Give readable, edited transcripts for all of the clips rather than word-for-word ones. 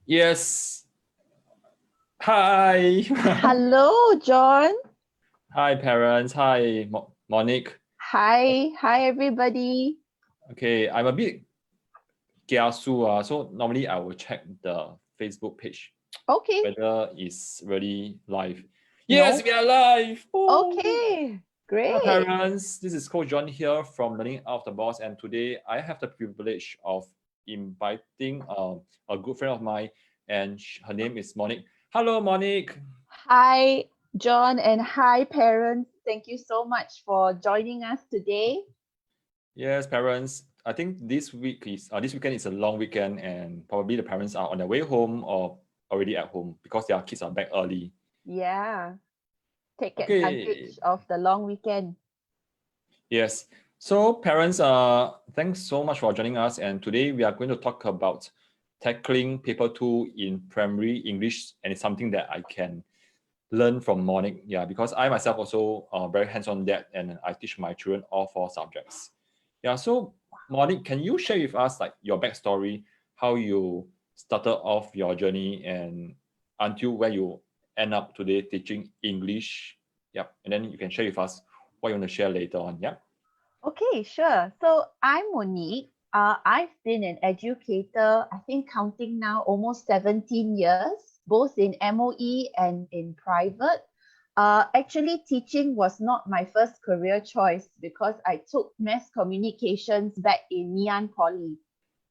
Yes. Hi. Hello, John. Hi, parents. Hi, Monique. Hi everybody. Okay, I'm a bit kiasu, so normally I will check the Facebook page Okay. whether it's really live. No. Yes, we are live. Oh. Okay, great. Hello, parents. This is Coach John here from Learning Out of the Box, and today I have the privilege of inviting a good friend of mine, and her name is Monique. Hello, Monique. Hi, John, and hi, parents. Thank you so much for joining us today. Yes, parents. I think this weekend is a long weekend, and probably the parents are on their way home or already at home because their kids are back early. Yeah. Take advantage of the long weekend. Yes. So parents, thanks so much for joining us. And today we are going to talk about tackling paper 2 in primary English, and it's something that I can learn from Monique. Yeah, because I myself also very hands-on that, and I teach my children all 4 subjects. Yeah, so Monique, can you share with us like your backstory, how you started off your journey and until where you end up today teaching English? Yep, and then you can share with us what you want to share later on. Yep. Okay, sure. So I'm Monique. I've been an educator, I think counting now almost 17 years, both in MOE and in private. Actually, teaching was not my first career choice because I took mass communications back in Ngee Poly.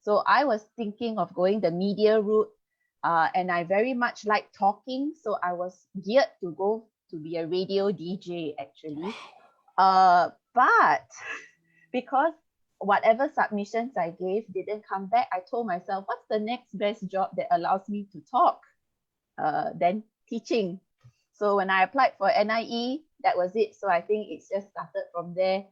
So I was thinking of going the media route, and I very much like talking. So I was geared to go to be a radio DJ actually. But because whatever submissions I gave didn't come back, I told myself, what's the next best job that allows me to talk? Then teaching. So when I applied for NIE, that was it. So I think it's just started from there.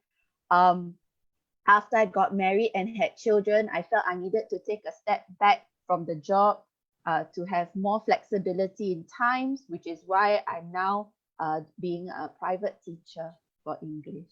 After I got married and had children, I felt I needed to take a step back from the job to have more flexibility in times, which is why I'm now being a private teacher for English.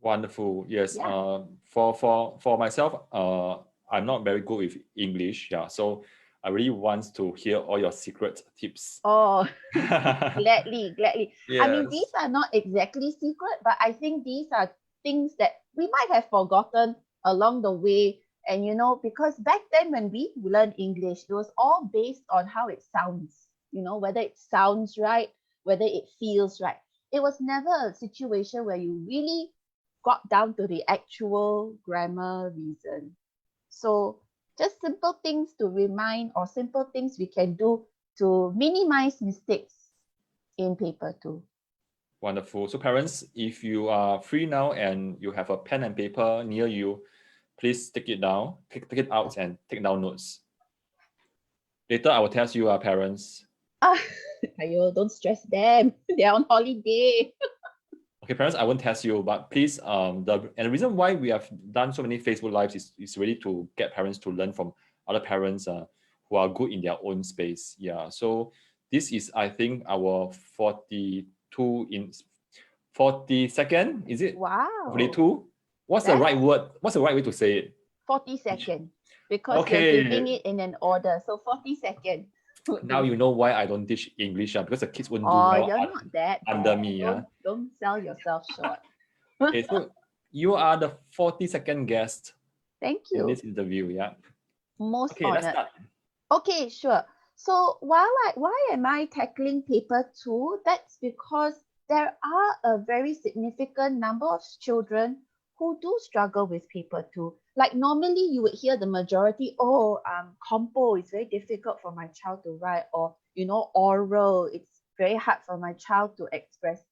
Wonderful. Yes. Yeah. For myself, I'm not very good with English. Yeah. So I really want to hear all your secret tips. Oh, gladly. Yes. I mean, these are not exactly secret, but I think these are things that we might have forgotten along the way. And, because back then when we learned English, it was all based on how it sounds, whether it sounds right, whether it feels right. It was never a situation where you really got down to the actual grammar reason. So just simple things to remind or simple things we can do to minimize mistakes in paper 2. Wonderful. So parents, if you are free now and you have a pen and paper near you, please take it down, take it out and take down notes. Later I will test you, parents. Don't stress them. They're on holiday. Okay, parents, I won't test you, but please, the reason why we have done so many Facebook Lives is really to get parents to learn from other parents who are good in their own space. Yeah, so this is, I think, our 42nd, is it? Wow. 42? What's the right word? What's the right way to say it? 42nd, because you're giving it in an order. So 42nd. Now you know why I don't teach English, because the kids won't do well you're not that under bad. me. Don't sell yourself short. Okay, so you are the 42nd guest. Thank you. In this interview, yeah. Most honored. Let's start. Okay, sure. So why am I tackling paper 2? That's because there are a very significant number of children who do struggle with paper 2. Like normally you would hear the majority, compo is very difficult for my child to write, or oral, it's very hard for my child to express.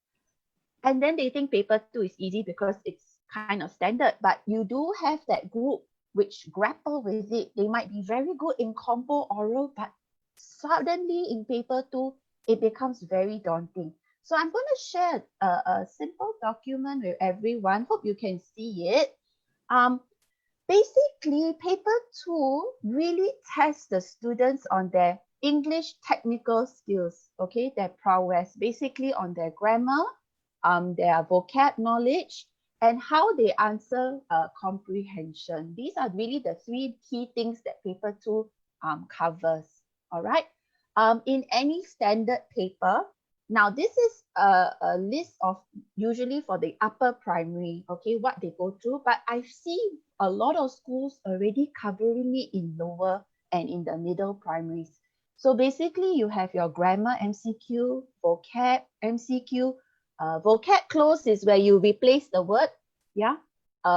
And then they think paper 2 is easy because it's kind of standard, but you do have that group which grapple with it. They might be very good in compo oral, but suddenly in paper 2, it becomes very daunting. So I'm going to share a simple document with everyone. Hope you can see it. Basically, paper 2 really tests the students on their English technical skills, okay, their prowess, basically on their grammar, their vocab knowledge, and how they answer comprehension. These are really the 3 key things that paper 2 covers. All right. In any standard paper, now this is a list of usually for the upper primary, okay, what they go through, but I've seen a lot of schools already covering it in lower and in the middle primaries. So basically you have your grammar MCQ, vocab MCQ, vocab clause is where you replace the word, yeah.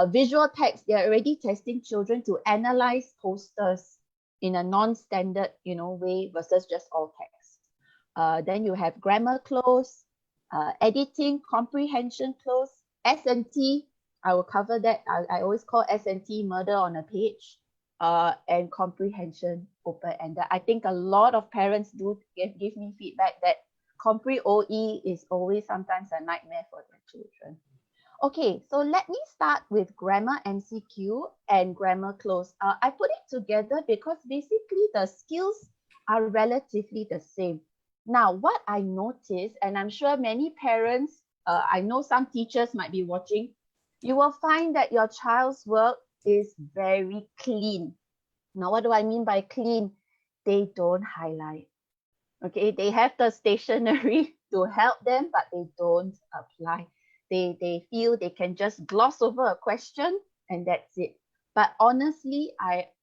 Visual text, they're already testing children to analyze posters in a non-standard, way versus just all text. Then you have grammar clause, editing, comprehension clause, S&T. I will cover that. I always call S&T murder on a page, and comprehension open-ended. I think a lot of parents do give me feedback that Compre OE is always sometimes a nightmare for their children. Okay, so let me start with grammar MCQ and grammar clause. I put it together because basically the skills are relatively the same. Now, what I noticed, and I'm sure many parents, I know some teachers might be watching, you will find that your child's work is very clean. Now, what do I mean by clean? They don't highlight. Okay, they have the stationery to help them, but they don't apply. They feel they can just gloss over a question and that's it. But honestly,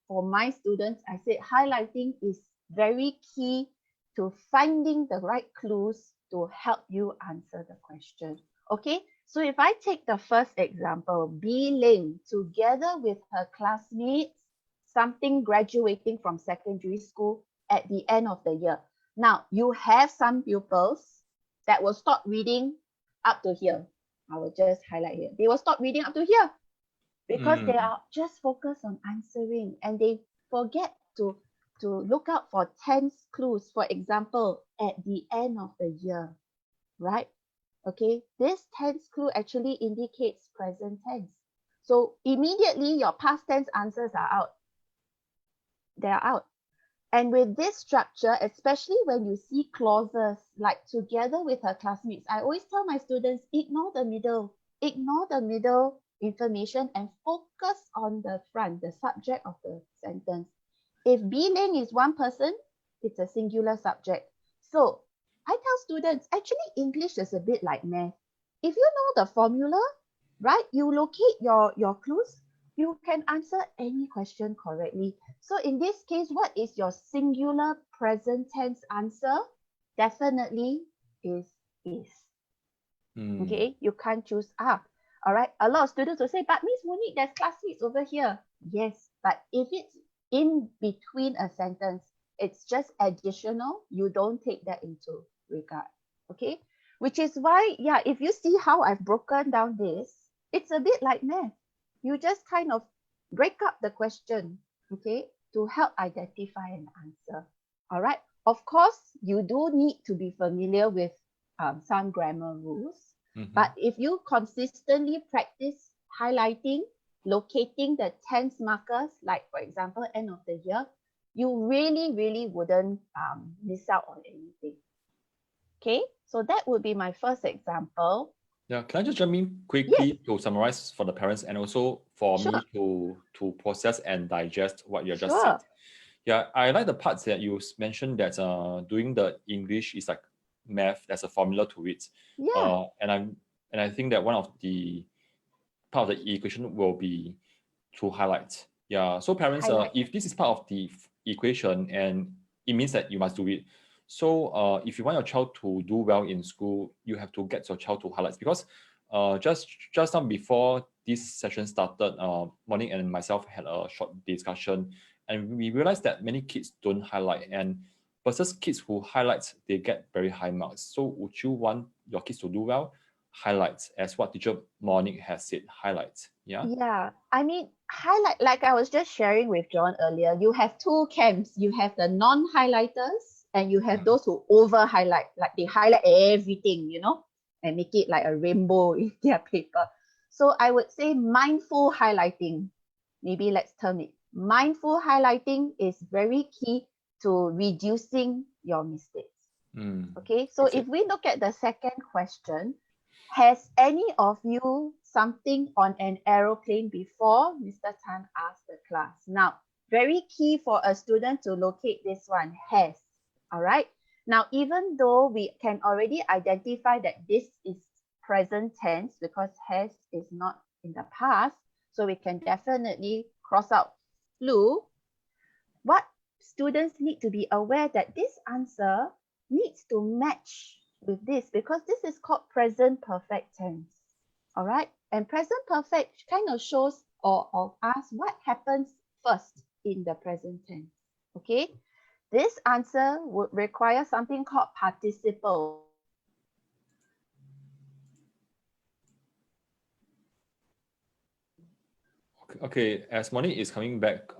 for my students, I said highlighting is very key to finding the right clues to help you answer the question. Okay, so if I take the first example, B Ling, together with her classmates, something graduating from secondary school at the end of the year. Now, you have some pupils that will stop reading up to here. I will just highlight here. They will stop reading up to here because they are just focused on answering and they forget to look out for tense clues. For example, at the end of the year, right? Okay, this tense clue actually indicates present tense. So immediately your past tense answers are out. They are out. And with this structure, especially when you see clauses like together with her classmates, I always tell my students, ignore the middle information and focus on the front, the subject of the sentence. If B Ling is one person, it's a singular subject. So I tell students, actually English is a bit like math. If you know the formula, right, you locate your clues, you can answer any question correctly. So in this case, what is your singular present tense answer? Definitely is. Okay, you can't choose are. All right, a lot of students will say, but Miss Monique, there's classmates over here. Yes, but if it's in between a sentence, it's just additional, you don't take that into regard. Okay, which is why, yeah, if you see how I've broken down this, it's a bit like math. You just kind of break up the question, okay, to help identify an answer. All right. Of course, you do need to be familiar with some grammar rules. But if you consistently practice highlighting, locating the tense markers, like for example, end of the year, you really wouldn't miss out on anything. Okay, so that would be my first example. Yeah, can I just jump in quickly to summarize for the parents and also for me to process and digest what you just said? Yeah, I like the parts that you mentioned that doing the English is like math. There's a formula to it. Yeah. And I think that one of the part of the equation will be to highlight. Yeah. So parents, if this is part of the equation, and it means that you must do it. So if you want your child to do well in school, you have to get your child to highlight, because just now before this session started, Monique and myself had a short discussion, and we realized that many kids don't highlight, and versus kids who highlight, they get very high marks. So would you want your kids to do well? Highlights, as what teacher Monique has said, highlights. Yeah, I mean, highlight, like I was just sharing with John earlier, you have two camps. You have the non-highlighters and you have those who over highlight, like they highlight everything, and make it like a rainbow in their paper. So I would say mindful highlighting, maybe let's term it. Mindful highlighting is very key to reducing your mistakes. Okay, so if we look at the second question, has any of you something on an aeroplane before? Mr. Tan asked the class. Now, very key for a student to locate this one, has. All right. Now, even though we can already identify that this is present tense because has is not in the past, so we can definitely cross out flew. What students need to be aware that this answer needs to match with this because this is called present perfect tense. All right. And present perfect kind of shows or asks what happens first in the present tense. Okay. This answer would require something called participle. Okay, as Monique is coming back,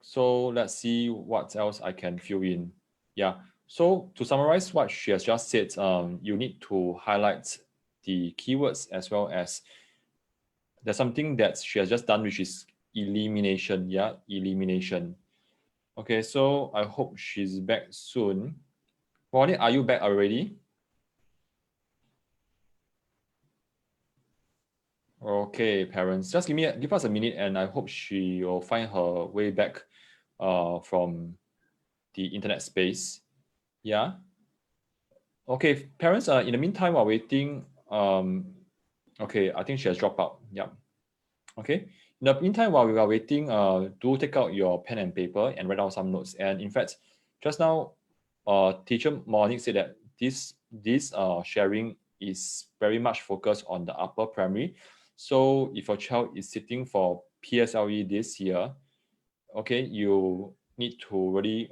so let's see what else I can fill in. Yeah, so to summarize what she has just said, you need to highlight the keywords as well as there's something that she has just done, which is elimination. Yeah, elimination. Okay, so I hope she's back soon. Monique, are you back already? Okay, parents, just give us a minute, and I hope she will find her way back from the internet space. Yeah. Okay, parents, in the meantime, while waiting, okay, I think she has dropped out. Yeah. Okay. In the meantime, while we are waiting, do take out your pen and paper and write down some notes. And in fact, just now, teacher Monique said that this sharing is very much focused on the upper primary. So if your child is sitting for PSLE this year, okay, you need to really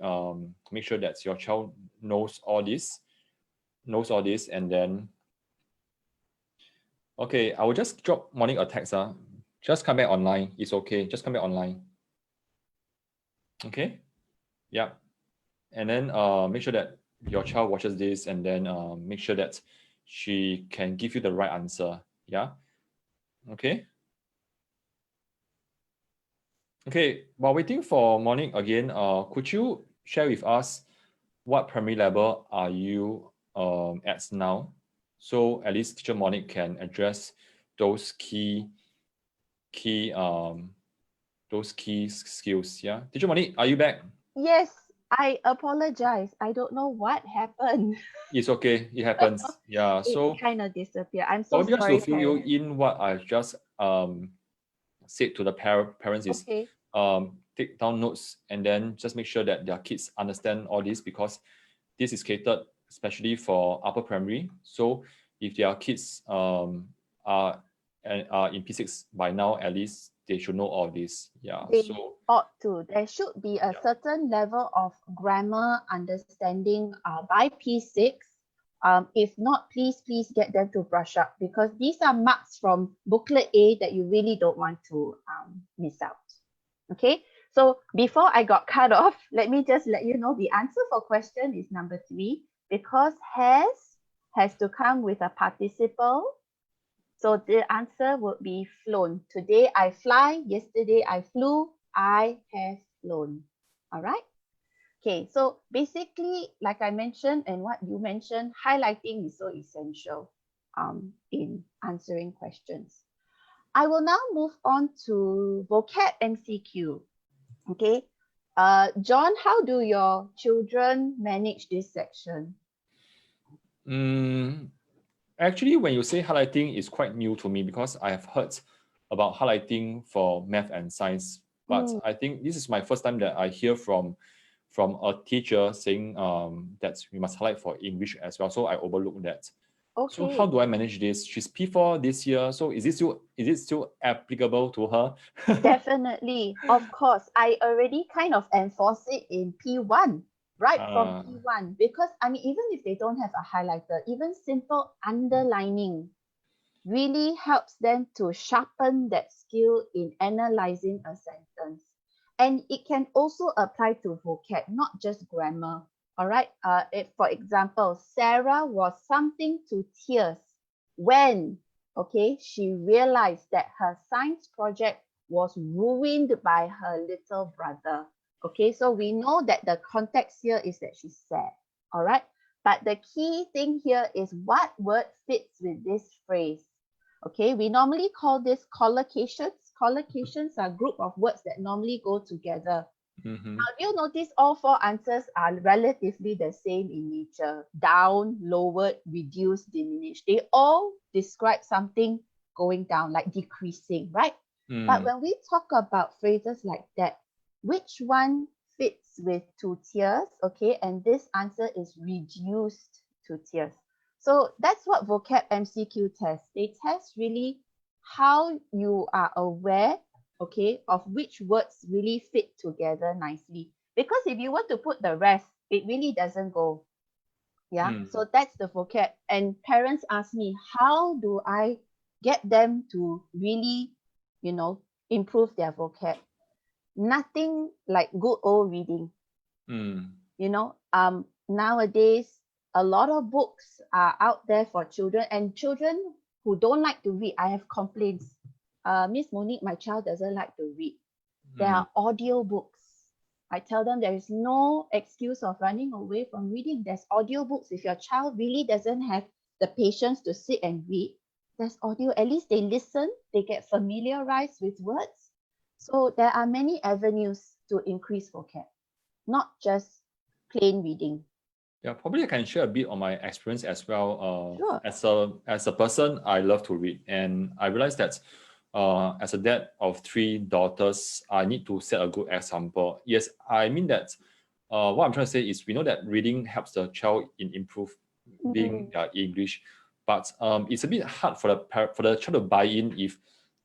make sure that your child knows all this, and then, okay, I will just drop Monique a text. Just come back online. It's okay. Just come back online. Okay. Yeah. And then make sure that your child watches this, and then make sure that she can give you the right answer. Yeah. Okay. Okay. While waiting for Monique again, could you share with us what primary level are you at now? So at least teacher Monique can address those key skills. Yeah. Teacher Monique, are you back? Yes, I apologize. I don't know what happened. It's okay. It happens. Yeah. So it kind of disappeared. I'm so just sorry. to fill you in what I just said to the parents is okay. Take down notes and then just make sure that their kids understand all this, because this is catered especially for upper primary. So if their kids are in P6 by now, at least they should know all this. Yeah. They ought to. There should be a certain level of grammar understanding by P6. If not, please get them to brush up, because these are marks from booklet A that you really don't want to miss out. Okay, so before I got cut off, let me just let you know the answer for question is number 3, because has to come with a participle. So the answer would be flown. Today I fly, yesterday I flew, I have flown. All right. Okay, so basically, like I mentioned and what you mentioned, highlighting is so essential in answering questions. I will now move on to Vocab MCQ. Okay, John, how do your children manage this section? Actually, when you say highlighting, it's quite new to me, because I have heard about highlighting for math and science, but I think this is my first time that I hear from a teacher saying that we must highlight for English as well. So I overlooked that. Okay. So how do I manage this? She's P4 this year, so is it still applicable to her? Definitely, of course. I already kind of enforce it in P1. Right from P1, because I mean, even if they don't have a highlighter, even simple underlining really helps them to sharpen that skill in analyzing a sentence. And it can also apply to vocab, not just grammar. All right. For example, Sarah was something to tears when, okay, she realized that her science project was ruined by her little brother. Okay, so we know that the context here is that she's sad, all right? But the key thing here is what word fits with this phrase. Okay, we normally call this collocations. Collocations are a group of words that normally go together. Mhm. Now, you'll notice all four answers are relatively the same in nature. Down, lowered, reduced, diminished. They all describe something going down, like decreasing, right? But when we talk about phrases like that, which one fits with two tiers? Okay, and this answer is reduced to tiers. So that's what Vocab MCQ tests. They test really how you are aware, okay, of which words really fit together nicely. Because if you want to put the rest, it really doesn't go. Yeah, so that's the vocab. And parents ask me, how do I get them to really, improve their vocab? Nothing like good old reading. Nowadays, a lot of books are out there for children, and children who don't like to read, I have complaints. Miss Monique, my child doesn't like to read. There are audio books. I tell them there is no excuse of running away from reading. There's audio books. If your child really doesn't have the patience to sit and read, there's audio. At least they listen, they get familiarized with words. So there are many avenues to increase vocab, not just plain reading. Yeah, probably I can share a bit on my experience as well. Sure. As a person, I love to read, and I realized that as a dad of 3 daughters, I need to set a good example. Yes, I mean that what I'm trying to say is we know that reading helps the child in improving their English, but it's a bit hard for the child to buy in if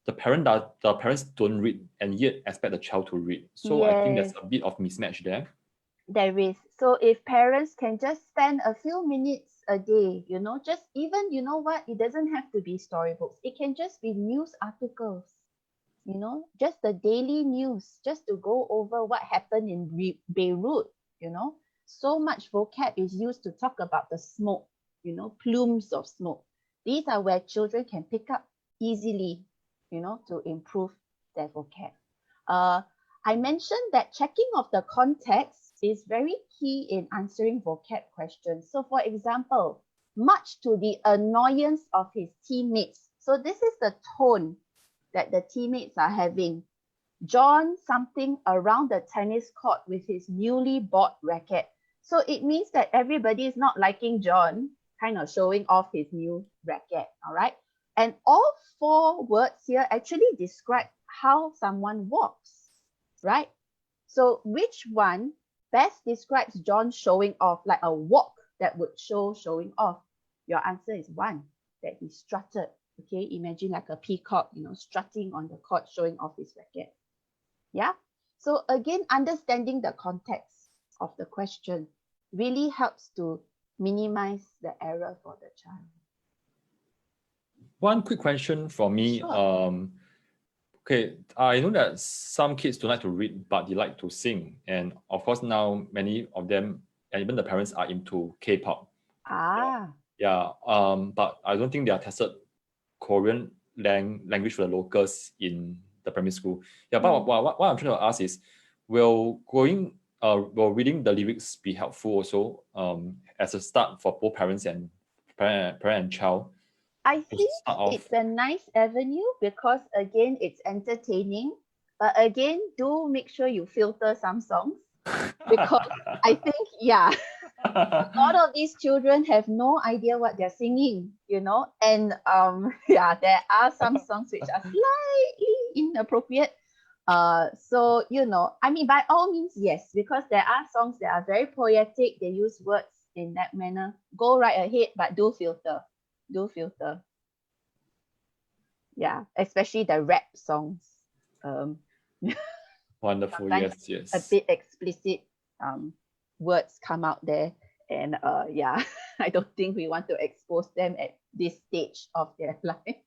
the parents don't read and yet expect the child to read. So I think there's a bit of mismatch there. There is. So if parents can just spend a few minutes a day, just even, it doesn't have to be storybooks. It can just be news articles, just the daily news, just to go over what happened in Beirut, So much vocab is used to talk about the smoke, plumes of smoke. These are where children can pick up easily, to improve their vocab. I mentioned that checking of the context is very key in answering vocab questions. So for example, much to the annoyance of his teammates. So this is the tone that the teammates are having. John something around the tennis court with his newly bought racket. So it means that everybody is not liking John, kind of showing off his new racket, all right? And all 4 words here actually describe how someone walks, right? So which one best describes John showing off, like a walk that would show showing off? Your answer is 1, that he strutted. Okay, imagine like a peacock, strutting on the court, showing off his racket. Yeah. So again, understanding the context of the question really helps to minimize the error for the child. One quick question from me. Sure. Okay, I know that some kids don't like to read, but they like to sing. And of course, now many of them, and even the parents, are into K-pop. Yeah. But I don't think they are tested Korean language for the locals in the primary school. Yeah, but what I'm trying to ask is, will reading the lyrics be helpful also as a start for both parent and child? I think it's a nice avenue because again, it's entertaining. But again, do make sure you filter some songs because I think, a lot of these children have no idea what they're singing, and there are some songs which are slightly inappropriate. So, by all means, yes, because there are songs that are very poetic. They use words in that manner. Go right ahead, but do filter. Yeah, especially the rap songs. Wonderful. Yes. A bit explicit words come out there, and I don't think we want to expose them at this stage of their life.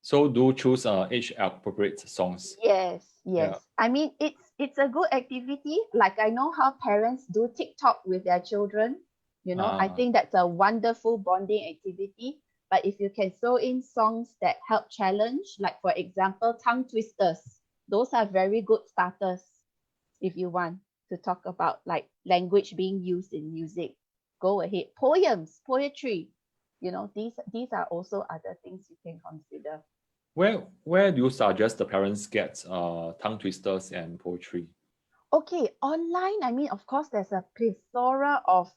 So do choose age appropriate songs. Yes. Yeah. I mean, it's a good activity. Like I know how parents do TikTok with their children. I think that's a wonderful bonding activity. But if you can throw in songs that help challenge, like for example, tongue twisters, those are very good starters if you want to talk about like language being used in music. Go ahead. Poetry, these are also other things you can consider. Where do you suggest the parents get tongue twisters and poetry? Okay, online, I mean, of course, there's a plethora of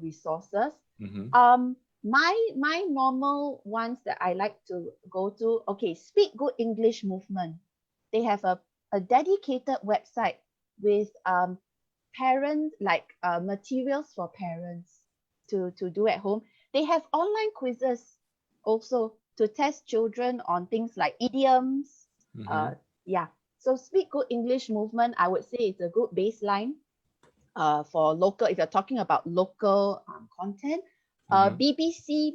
resources. Mm-hmm. My normal ones that I like to go to, okay, Speak Good English Movement. They have a dedicated website with parents, like materials for parents to do at home. They have online quizzes also to test children on things like idioms. Mm-hmm. Yeah. So Speak Good English Movement, I would say it's a good baseline for local, if you're talking about local content. Mm-hmm. BBC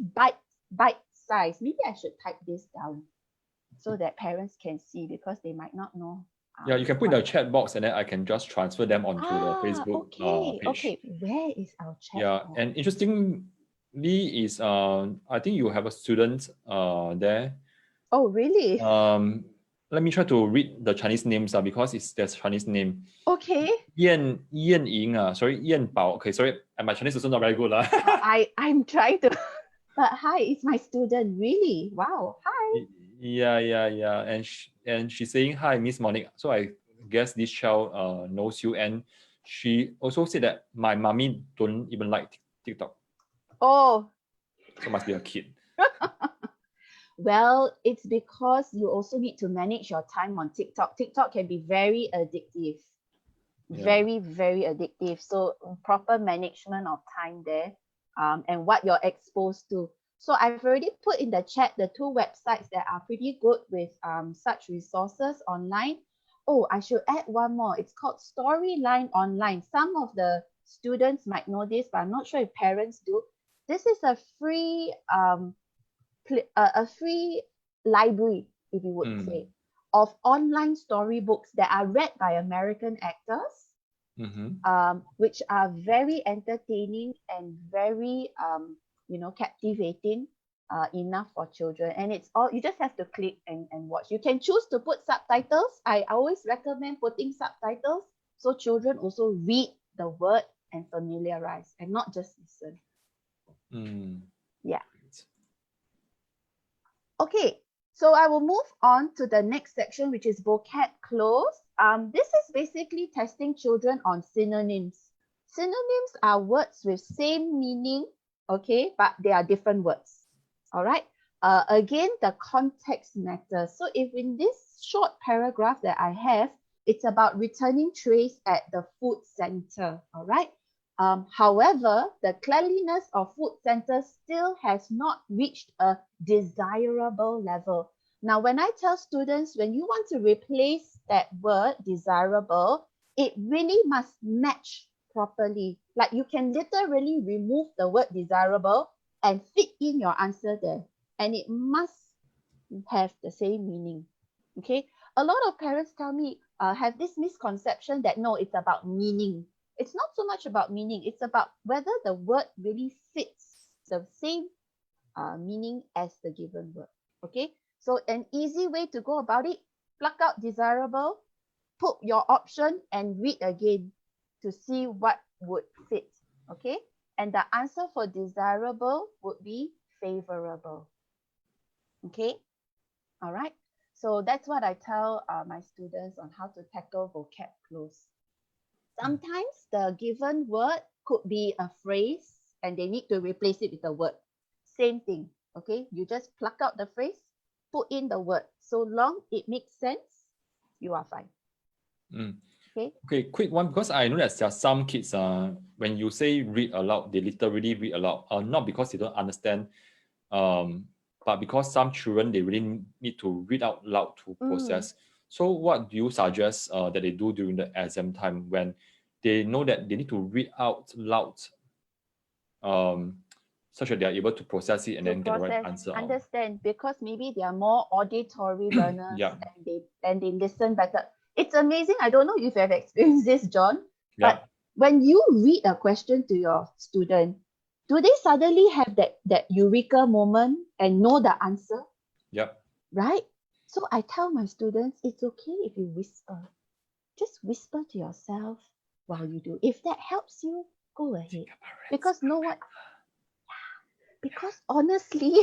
bite size. Maybe I should type this down so that parents can see, because they might not know. Yeah, you can put in the chat box and then I can just transfer them onto the Facebook Okay, page. okay. Where is our chat Yeah, box? and interestingly is I think you have a student there. Oh, really? Let me try to read the Chinese names because there's Chinese name. Okay. Yan Ying, sorry, Yan Bao. Okay, sorry, and my Chinese is also not very good. I'm trying to, but hi, it's my student. Really? Wow. Hi. Yeah. And she's saying hi, Miss Monique. So I guess this child knows you, and she also said that my mommy don't even like TikTok. Oh. So must be a kid. Well, it's because you also need to manage your time on TikTok. TikTok can be very addictive. Yeah. Very, very addictive. So proper management of time there, and what you're exposed to. So I've already put in the chat the two websites that are pretty good with such resources online. Oh, I should add one more. It's called Storyline Online. Some of the students might know this, but I'm not sure if parents do. This is a free library, if you would say, of online storybooks that are read by American actors, which are very entertaining and very captivating, enough for children. And it's all, you just have to click and watch. You can choose to put subtitles. I always recommend putting subtitles so children also read the word and familiarize and not just listen. Yeah. Okay, so I will move on to the next section, which is Vocab Clause. This is basically testing children on synonyms. Synonyms are words with same meaning, okay, but they are different words. All right. Again, the context matters. So if in this short paragraph that I have, it's about returning trays at the food center. All right. However, the cleanliness of food centers still has not reached a desirable level. Now, when I tell students, when you want to replace that word desirable, it really must match properly. Like you can literally remove the word desirable and fit in your answer there. And it must have the same meaning. Okay. A lot of parents tell me, have this misconception that no, it's about meaning. It's not so much about meaning. It's about whether the word really fits the same meaning as the given word. Okay. So an easy way to go about it, pluck out desirable, put your option and read again to see what would fit. Okay. And the answer for desirable would be favorable. Okay. All right. So that's what I tell my students on how to tackle vocab clause. Sometimes the given word could be a phrase and they need to replace it with a word. Same thing. Okay. You just pluck out the phrase, put in the word. So long it makes sense, you are fine. Okay, quick one, because I know that there are some kids, when you say read aloud, they literally read aloud, not because they don't understand, but because some children, they really need to read out loud to process. So what do you suggest that they do during the exam time when they know that they need to read out loud, such that they are able to process it and then get the right answer? Understand, because maybe they are more auditory learners and they listen better. It's amazing. I don't know if you have experienced this, John, but when you read a question to your student, do they suddenly have that eureka moment and know the answer? Yep. Right? So I tell my students, it's okay if you whisper. Just whisper to yourself while you do. If that helps you, go ahead. Because because honestly,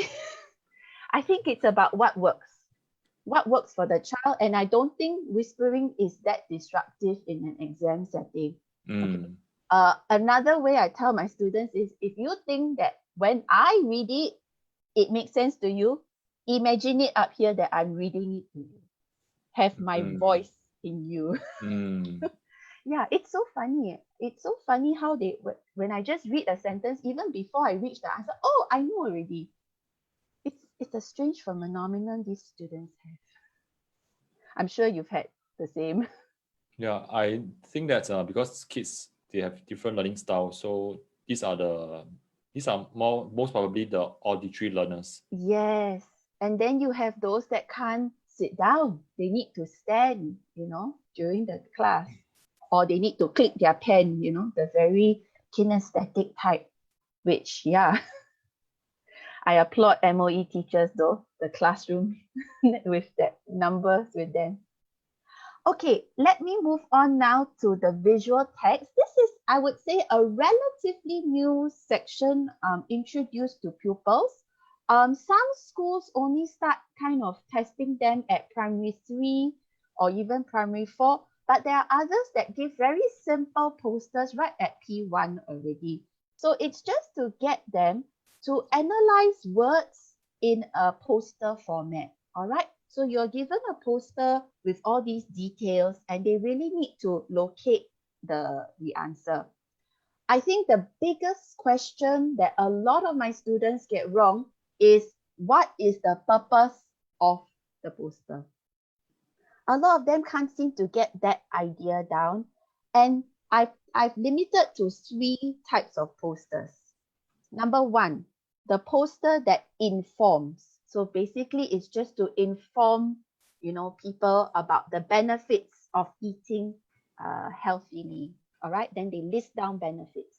I think it's about what works. what works for the child. And I don't think whispering is that disruptive in an exam setting. Okay. Another way I tell my students is, if you think that when I read it, it makes sense to you, imagine it up here that I'm reading it to you. Have my voice in you. Yeah, it's so funny. It's so funny how they, when I just read a sentence, even before I reach the answer, oh, I know already. It's a strange phenomenon these students have. I'm sure you've had the same. Yeah, I think that because kids, they have different learning styles, so these are most probably the auditory learners. Yes. And then you have those that can't sit down. They need to stand, during the class. Or they need to click their pen, the very kinesthetic type, which, yeah, I applaud MOE teachers though, the classroom with that numbers with them. Okay, let me move on now to the visual text. This is, I would say, a relatively new section introduced to pupils. Some schools only start kind of testing them at primary 3 or even primary 4, but there are others that give very simple posters right at P1 already. So it's just to get them to analyze words in a poster format, all right? So you're given a poster with all these details and they really need to locate the answer. I think the biggest question that a lot of my students get wrong is, what is the purpose of the poster? A lot of them can't seem to get that idea down. And I've limited to 3 types of posters. Number 1, the poster that informs. So basically, it's just to inform, people about the benefits of eating healthily. All right, then they list down benefits.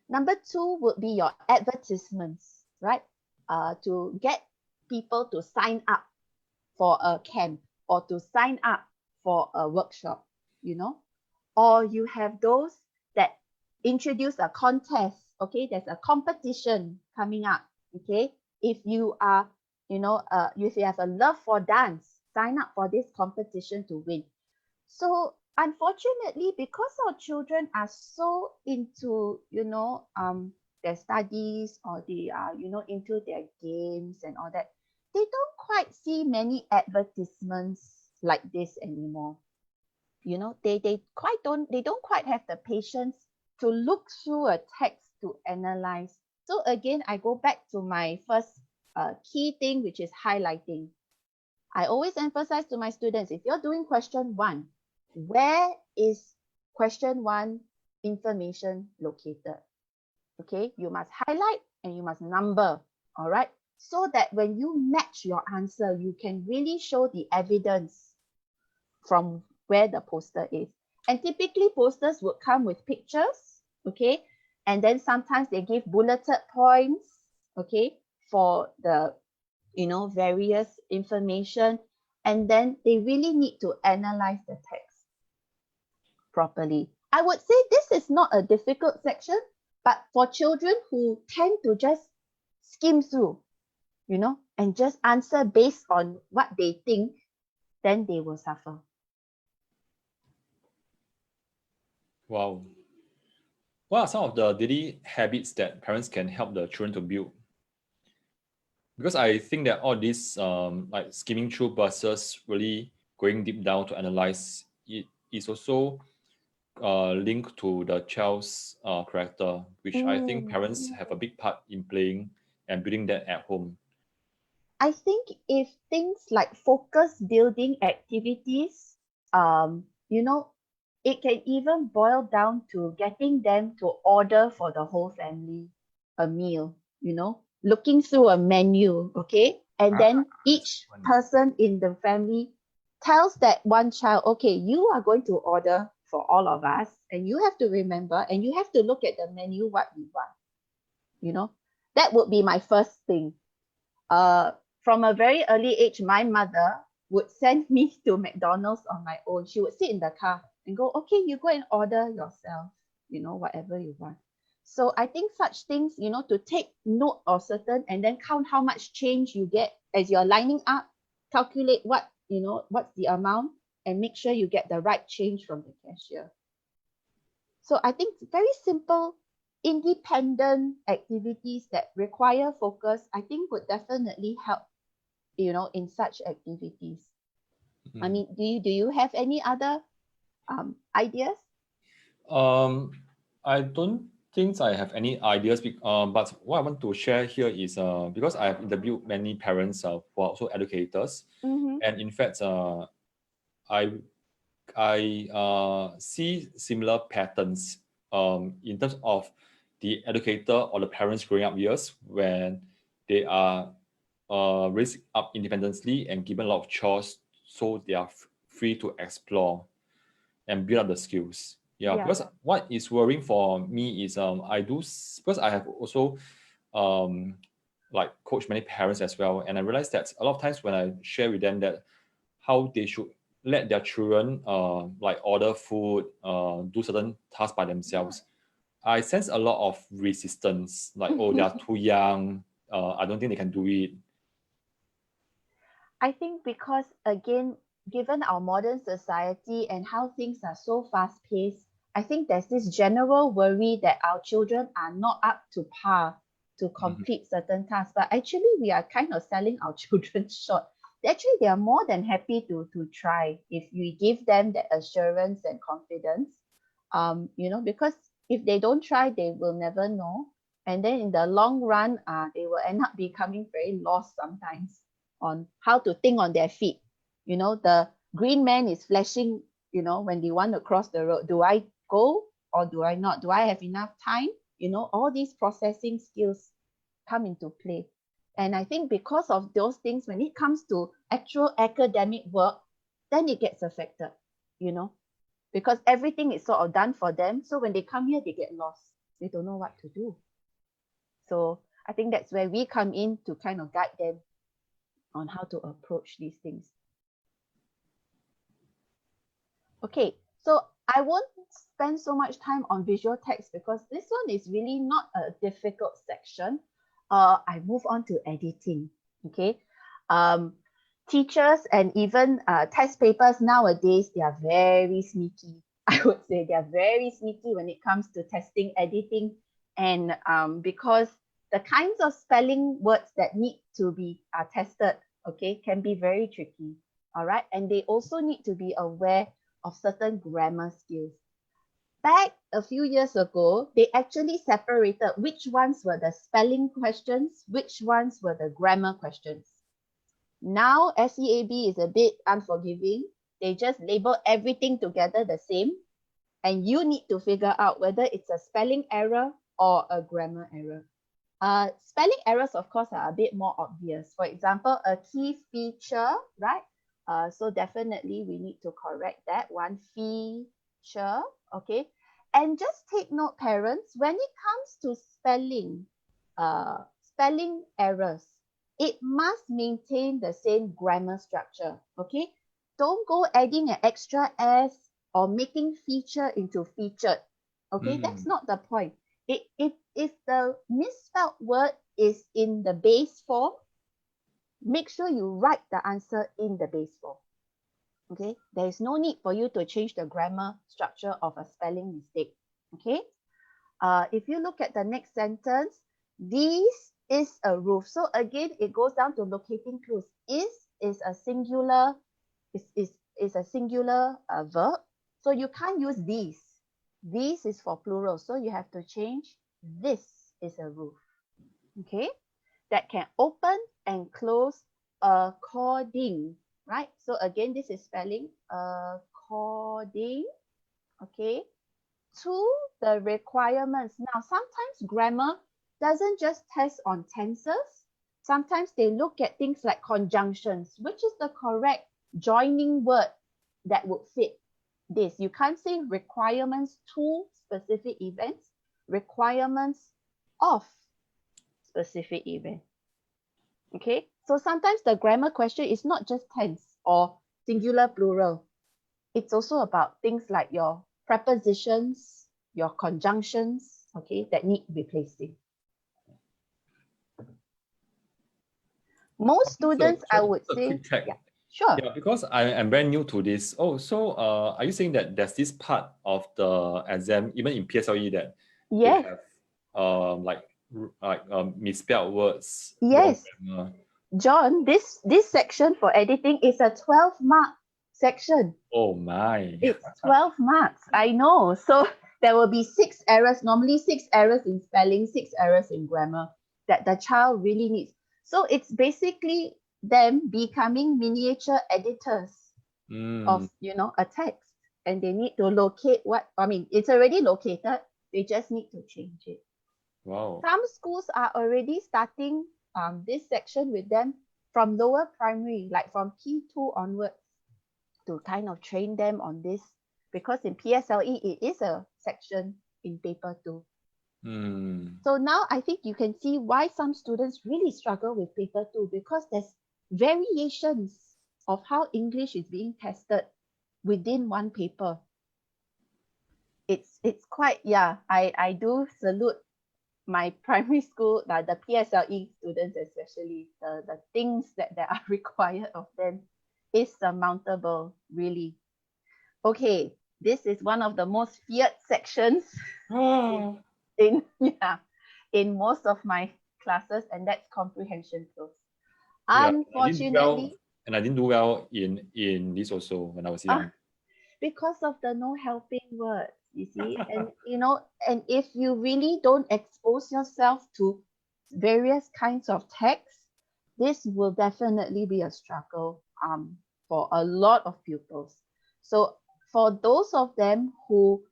Number 2 would be your advertisements, right? To get people to sign up for a camp or to sign up for a workshop, Or you have those that introduce a contest, okay? There's a competition coming up, okay? If you are, if you have a love for dance, sign up for this competition to win. So unfortunately, because our children are so into, their studies, or they are, into their games and all that, they don't quite see many advertisements like this anymore. They don't quite have the patience to look through a text to analyze. So again, I go back to my first key thing, which is highlighting. I always emphasize to my students, if you're doing question 1, where is question 1 information located? Okay, you must highlight and you must number, all right? So that when you match your answer, you can really show the evidence from where the poster is. And typically posters would come with pictures, okay? And then sometimes they give bulleted points, okay, for the, various information. And then they really need to analyze the text properly. I would say this is not a difficult section, but for children who tend to just skim through, and just answer based on what they think, then they will suffer. Wow. What are some of the daily habits that parents can help the children to build? Because I think that all these, like skimming through versus really going deep down to analyze it, is also linked to the child's character, which I think parents have a big part in playing and building that at home. I think if things like focus building activities, it can even boil down to getting them to order for the whole family a meal, looking through a menu, okay? And then each person in the family tells that one child, okay, you are going to order for all of us, and you have to remember, and you have to look at the menu what we want. That would be my first thing. From a very early age, my mother would send me to McDonald's on my own. She would sit in the car and go, okay, you go and order yourself, whatever you want. So I think such things, to take note of certain and then count how much change you get as you're lining up, calculate what's the amount and make sure you get the right change from the cashier. So I think very simple, independent activities that require focus, I think would definitely help, in such activities. I mean, do you have any other ideas? I don't think I have any ideas, but what I want to share here is because I have interviewed many parents who are also educators, and in fact, I see similar patterns in terms of the educator or the parents growing up years when they are raised up independently and given a lot of chores, so they are free to explore and build up the skills. Yeah. Because what is worrying for me is because I have also like coached many parents as well, and I realized that a lot of times when I share with them that how they should let their children like order food, do certain tasks by themselves, I sense a lot of resistance, like, oh, they are too young, I don't think they can do it. I think because, again, given our modern society and how things are so fast-paced, I think there's this general worry that our children are not up to par to complete certain tasks. But actually, we are kind of selling our children short. Actually, they are more than happy to try if we give them that assurance and confidence. Because if they don't try, they will never know. And then in the long run, they will end up becoming very lost sometimes on how to think on their feet. The green man is flashing, when they want to cross the road. Do I go or do I not? Do I have enough time? All these processing skills come into play. And I think because of those things, when it comes to actual academic work, then it gets affected, because everything is sort of done for them. So when they come here, they get lost. They don't know what to do. So I think that's where we come in to kind of guide them on how to approach these things. Okay, so I won't spend so much time on visual text because this one is really not a difficult section. I move on to editing. Okay, teachers and even test papers nowadays, they are very sneaky. I would say they are very sneaky when it comes to testing editing, and because the kinds of spelling words that need to be tested, okay, can be very tricky. All right, and they also need to be aware of certain grammar skills. Back a few years ago, they actually separated which ones were the spelling questions, which ones were the grammar questions. Now, SEAB is a bit unforgiving. They just label everything together the same, and you need to figure out whether it's a spelling error or a grammar error. Spelling errors, of course, are a bit more obvious. For example, a key feature, right? So definitely we need to correct that one feature, okay? And just take note, parents, when it comes to spelling errors, it must maintain the same grammar structure, okay? Don't go adding an extra S or making feature into featured, okay? That's not the point. If the misspelled word is in the base form, make sure you write the answer in the base form. Okay, there is no need for you to change the grammar structure of a spelling mistake. Okay, if you look at the next sentence, this is a roof. So again, it goes down to locating clues. Is a singular is a singular verb. So you can't use these. This is for plural. So you have to change this is a roof. Okay, that can open and close according, right? So again, this is spelling according, okay, to the requirements. Now, sometimes grammar doesn't just test on tenses. Sometimes they look at things like conjunctions, which is the correct joining word that would fit this. You can't say requirements to specific events, requirements of specific event. Okay, so sometimes the grammar question is not just tense or singular plural. It's also about things like your prepositions, your conjunctions, okay, that need replacing. Most students, I would a say, quick check. yeah, sure. Yeah, because I am very new to this. Oh, so are you saying that there's this part of the exam, even in PSLE, that they Yes, have misspelled words, wrong yes. grammar? John, this section for editing is a 12-mark section. Oh my. It's 12 marks, I know. So there will be 6 errors, normally 6 errors in spelling, 6 errors in grammar that the child really needs. So it's basically them becoming miniature editors of, a text. And they need to locate it's already located. They just need to change it. Wow. Some schools are already starting this section with them from lower primary, like from P2 onwards, to kind of train them on this, because in PSLE, it is a section in paper 2. So now I think you can see why some students really struggle with paper 2, because there's variations of how English is being tested within one paper. It's quite, I do salute my primary school, the PSLE students especially, the things that are required of them is surmountable, really. Okay, this is one of the most feared sections in most of my classes, and that's comprehension clause. Unfortunately, I didn't do well in this also when I was young. Because of the no helping words, you see, and and if you really don't expose yourself to various kinds of text, this will definitely be a struggle for a lot of pupils. So for those of them who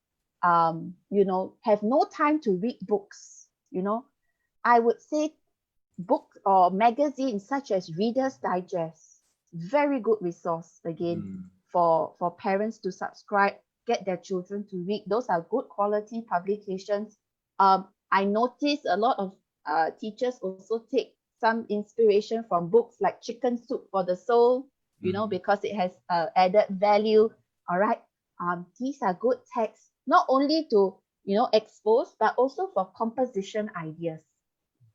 have no time to read books, I would say books or magazines such as Reader's Digest, very good resource again for parents to subscribe, get their children to read. Those are good quality publications. I notice a lot of teachers also take some inspiration from books like Chicken Soup for the Soul, because it has added value. All right. These are good texts, not only to, expose, but also for composition ideas.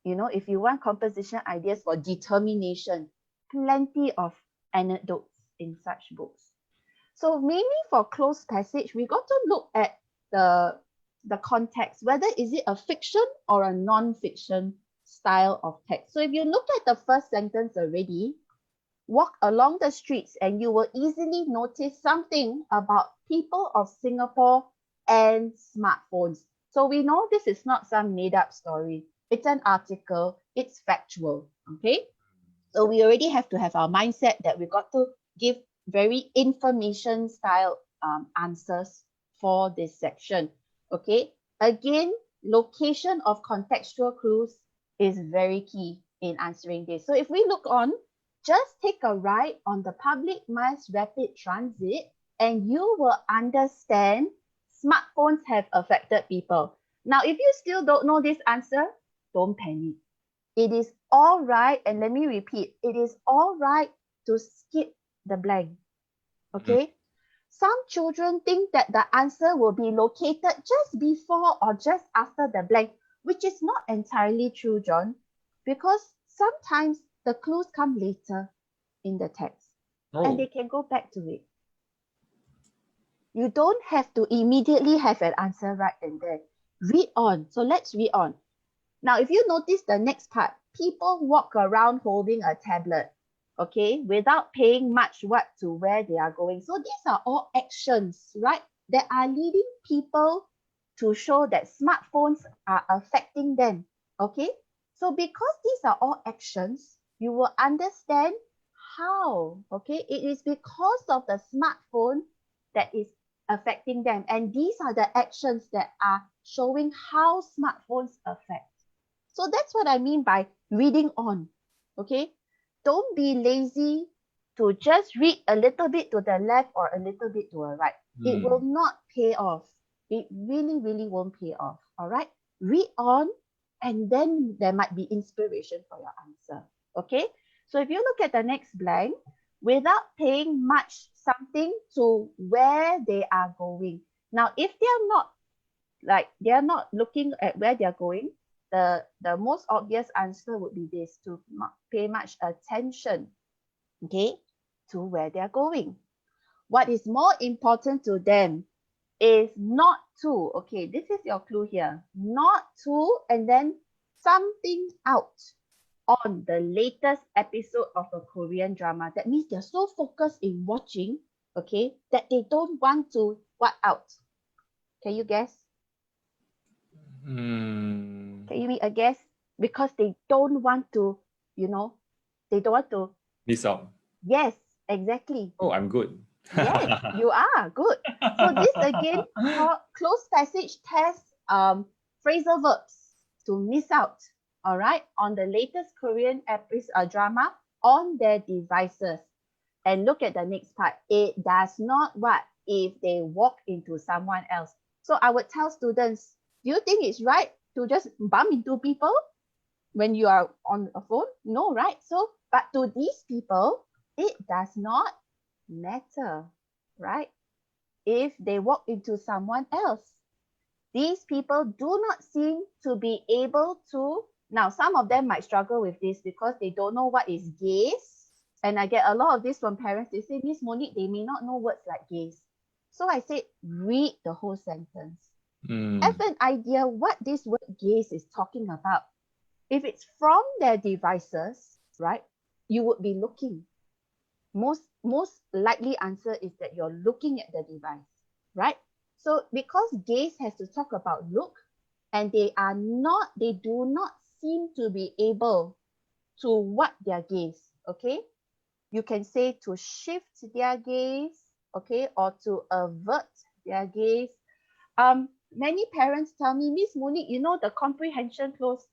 If you want composition ideas for determination, plenty of anecdotes in such books. So mainly for closed passage, we got to look at the context, whether is it a fiction or a non-fiction style of text. So if you look at the first sentence already, walk along the streets and you will easily notice something about people of Singapore and smartphones. So we know this is not some made-up story. It's an article. It's factual. Okay? So we already have to have our mindset that we got to give very information style answers for this section. Okay? Again, location of contextual clues is very key in answering this. So if we look on, just take a ride on the public mass rapid transit and you will understand smartphones have affected people. Now, if you still don't know this answer, don't panic. It is all right, and let me repeat, it is all right to skip the blank. Okay? Some children think that the answer will be located just before or just after the blank, which is not entirely true, John, because sometimes the clues come later in the text and they can go back to it. You don't have to immediately have an answer right and there. Read on. So let's read on. Now, if you notice the next part, people walk around holding a tablet, okay, without paying much what to where they are going. So these are all actions, right, that are leading people to show that smartphones are affecting them, okay? So because these are all actions, you will understand how, okay? It is because of the smartphone that is affecting them. And these are the actions that are showing how smartphones affect. So that's what I mean by reading on, okay? Don't be lazy to just read a little bit to the left or a little bit to the right. It will not pay off. It really, really won't pay off, all right? Read on, and then there might be inspiration for your answer, okay? So if you look at the next blank, without paying much something to where they are going. Now, if they are not looking at where they are going, the most obvious answer would be this, to pay much attention, okay, to where they're going. What is more important to them is not to, okay, this is your clue here, not to, and then something out on the latest episode of a Korean drama. That means they're so focused in watching, okay, that they don't want to what out? Can you guess? Can you make a guess? Because they don't want to, you know, they don't want to Miss out. Yes, exactly. Oh, I'm good. Yes, you are good. So this again, closed passage test phrasal verbs to miss out, all right, on the latest Korean episode drama on their devices. And look at the next part. It does not what if they walk into someone else. So I would tell students, do you think it's right to just bump into people when you are on a phone? No, right? So, but to these people, it does not matter, right? If they walk into someone else, these people do not seem to be able to. Now, some of them might struggle with this because they don't know what is gaze. And I get a lot of this from parents. They say, Miss Monique, they may not know words like gaze. So I said, read the whole sentence. Have an idea what this word gaze is talking about. If it's from their devices, right, you would be looking. Most likely answer is that you're looking at the device, right? So because gaze has to talk about look, and they do not seem to be able to what their gaze, okay? You can say to shift their gaze, okay, or to avert their gaze. Many parents tell me, Miss Monique, you know the comprehension clause,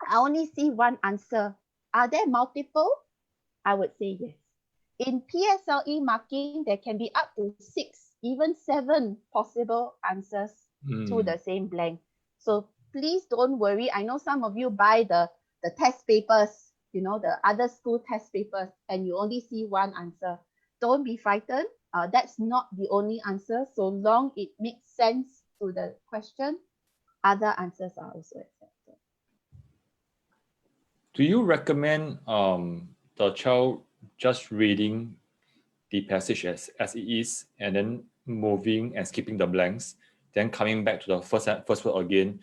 I only see one answer. Are there multiple? I would say yes. In PSLE marking, there can be up to 6, even 7 possible answers to the same blank. So please don't worry. I know some of you buy the test papers, you know, the other school test papers, and you only see one answer. Don't be frightened. That's not the only answer. So long it makes sense to the question, other answers are also accepted. Do you recommend the child just reading the passage as it is, and then moving and skipping the blanks, then coming back to the first word again?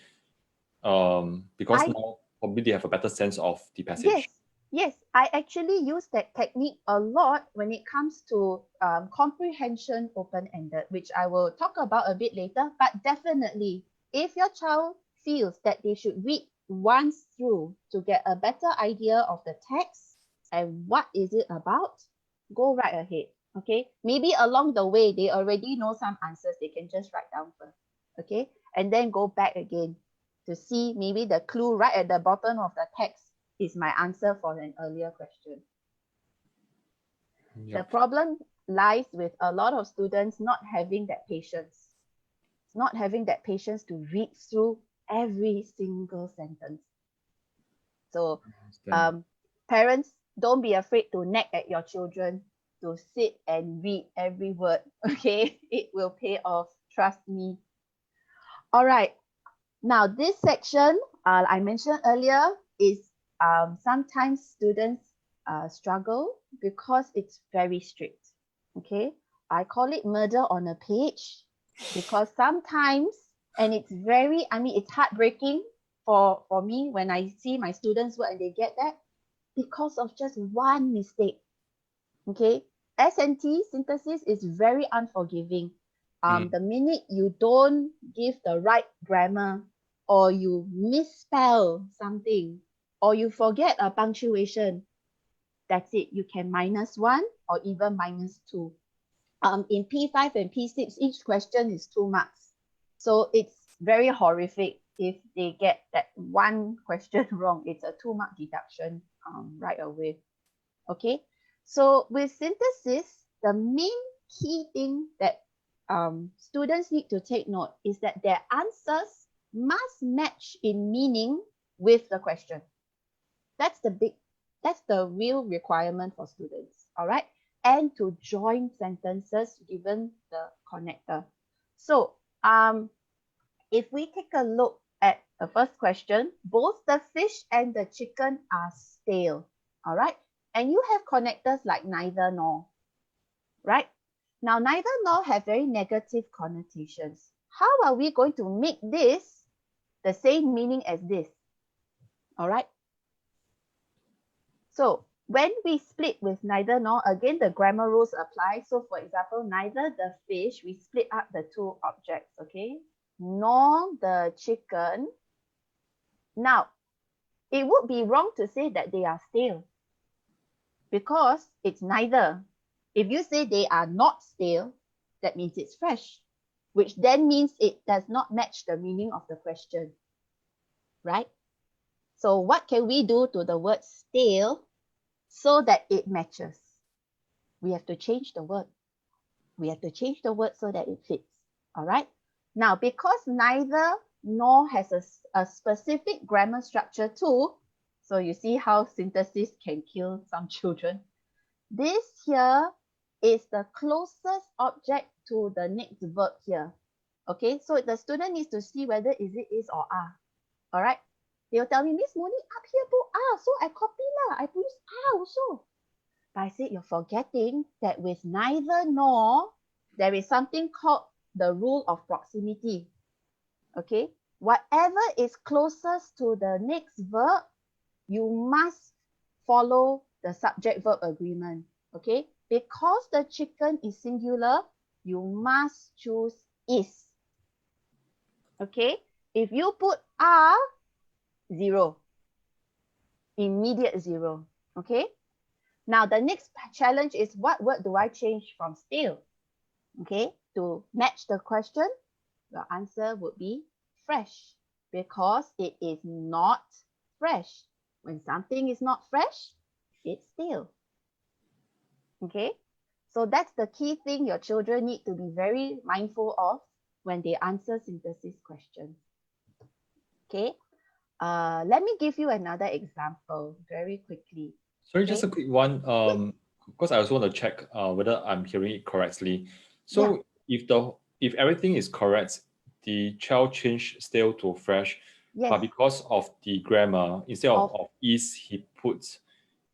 Because now probably they have a better sense of the passage. Yes, I actually use that technique a lot when it comes to comprehension open-ended, which I will talk about a bit later. But definitely, if your child feels that they should read once through to get a better idea of the text and what is it about, go right ahead, okay? Maybe along the way, they already know some answers. They can just write down first, okay? And then go back again to see maybe the clue right at the bottom of the text is my answer for an earlier question. Yep. The problem lies with a lot of students not having that patience. Not having that patience to read through every single sentence. So parents, don't be afraid to nag at your children to sit and read every word, okay? It will pay off, trust me. All right, now this section, I mentioned earlier, is sometimes students struggle because it's very strict, okay? I call it murder on a page because sometimes, and it's very, it's heartbreaking for me when I see my students work and they get that because of just one mistake, okay? S&T, synthesis, is very unforgiving. The minute you don't give the right grammar or you misspell something, or you forget a punctuation, that's it. You can -1 or even -2. In P5 and P6, each question is 2 marks. So it's very horrific if they get that one question wrong. It's a 2-mark deduction right away. Okay, so with synthesis, the main key thing that students need to take note is that their answers must match in meaning with the question. That's the real requirement for students, all right? And to join sentences given the connector. So if we take a look at the first question, both the fish and the chicken are stale. All right. And you have connectors like neither nor. Right. Now, neither nor have very negative connotations. How are we going to make this the same meaning as this? All right. So when we split with neither nor, again, the grammar rules apply. So for example, neither the fish, we split up the two objects, okay, nor the chicken. Now, it would be wrong to say that they are stale because it's neither. If you say they are not stale, that means it's fresh, which then means it does not match the meaning of the question, right? So what can we do to the word stale so that it matches? We have to change the word. We have to change the word so that it fits, all right? Now, because neither nor has a specific grammar structure too, so you see how synthesis can kill some children. This here is the closest object to the next verb here. Okay, so the student needs to see whether is it is or are. All right, they'll tell me, Miss Monique, up here put are, so I copy lah, I put are also. But I said you're forgetting that with neither nor, there is something called the rule of proximity. Okay, whatever is closest to the next verb, you must follow the subject-verb agreement. Okay, because the chicken is singular, you must choose is. Okay, if you put are, 0. Immediate 0. Okay, now the next challenge is what word do I change from stale? Okay, to match the question, your answer would be fresh because it is not fresh. When something is not fresh, it's stale. Okay, so that's the key thing your children need to be very mindful of when they answer synthesis questions. Okay, let me give you another example very quickly. Sorry, just a quick one. Because I also want to check whether I'm hearing it correctly. So if everything is correct, the child changed stale to fresh. Yes. But because of the grammar, instead of is, he puts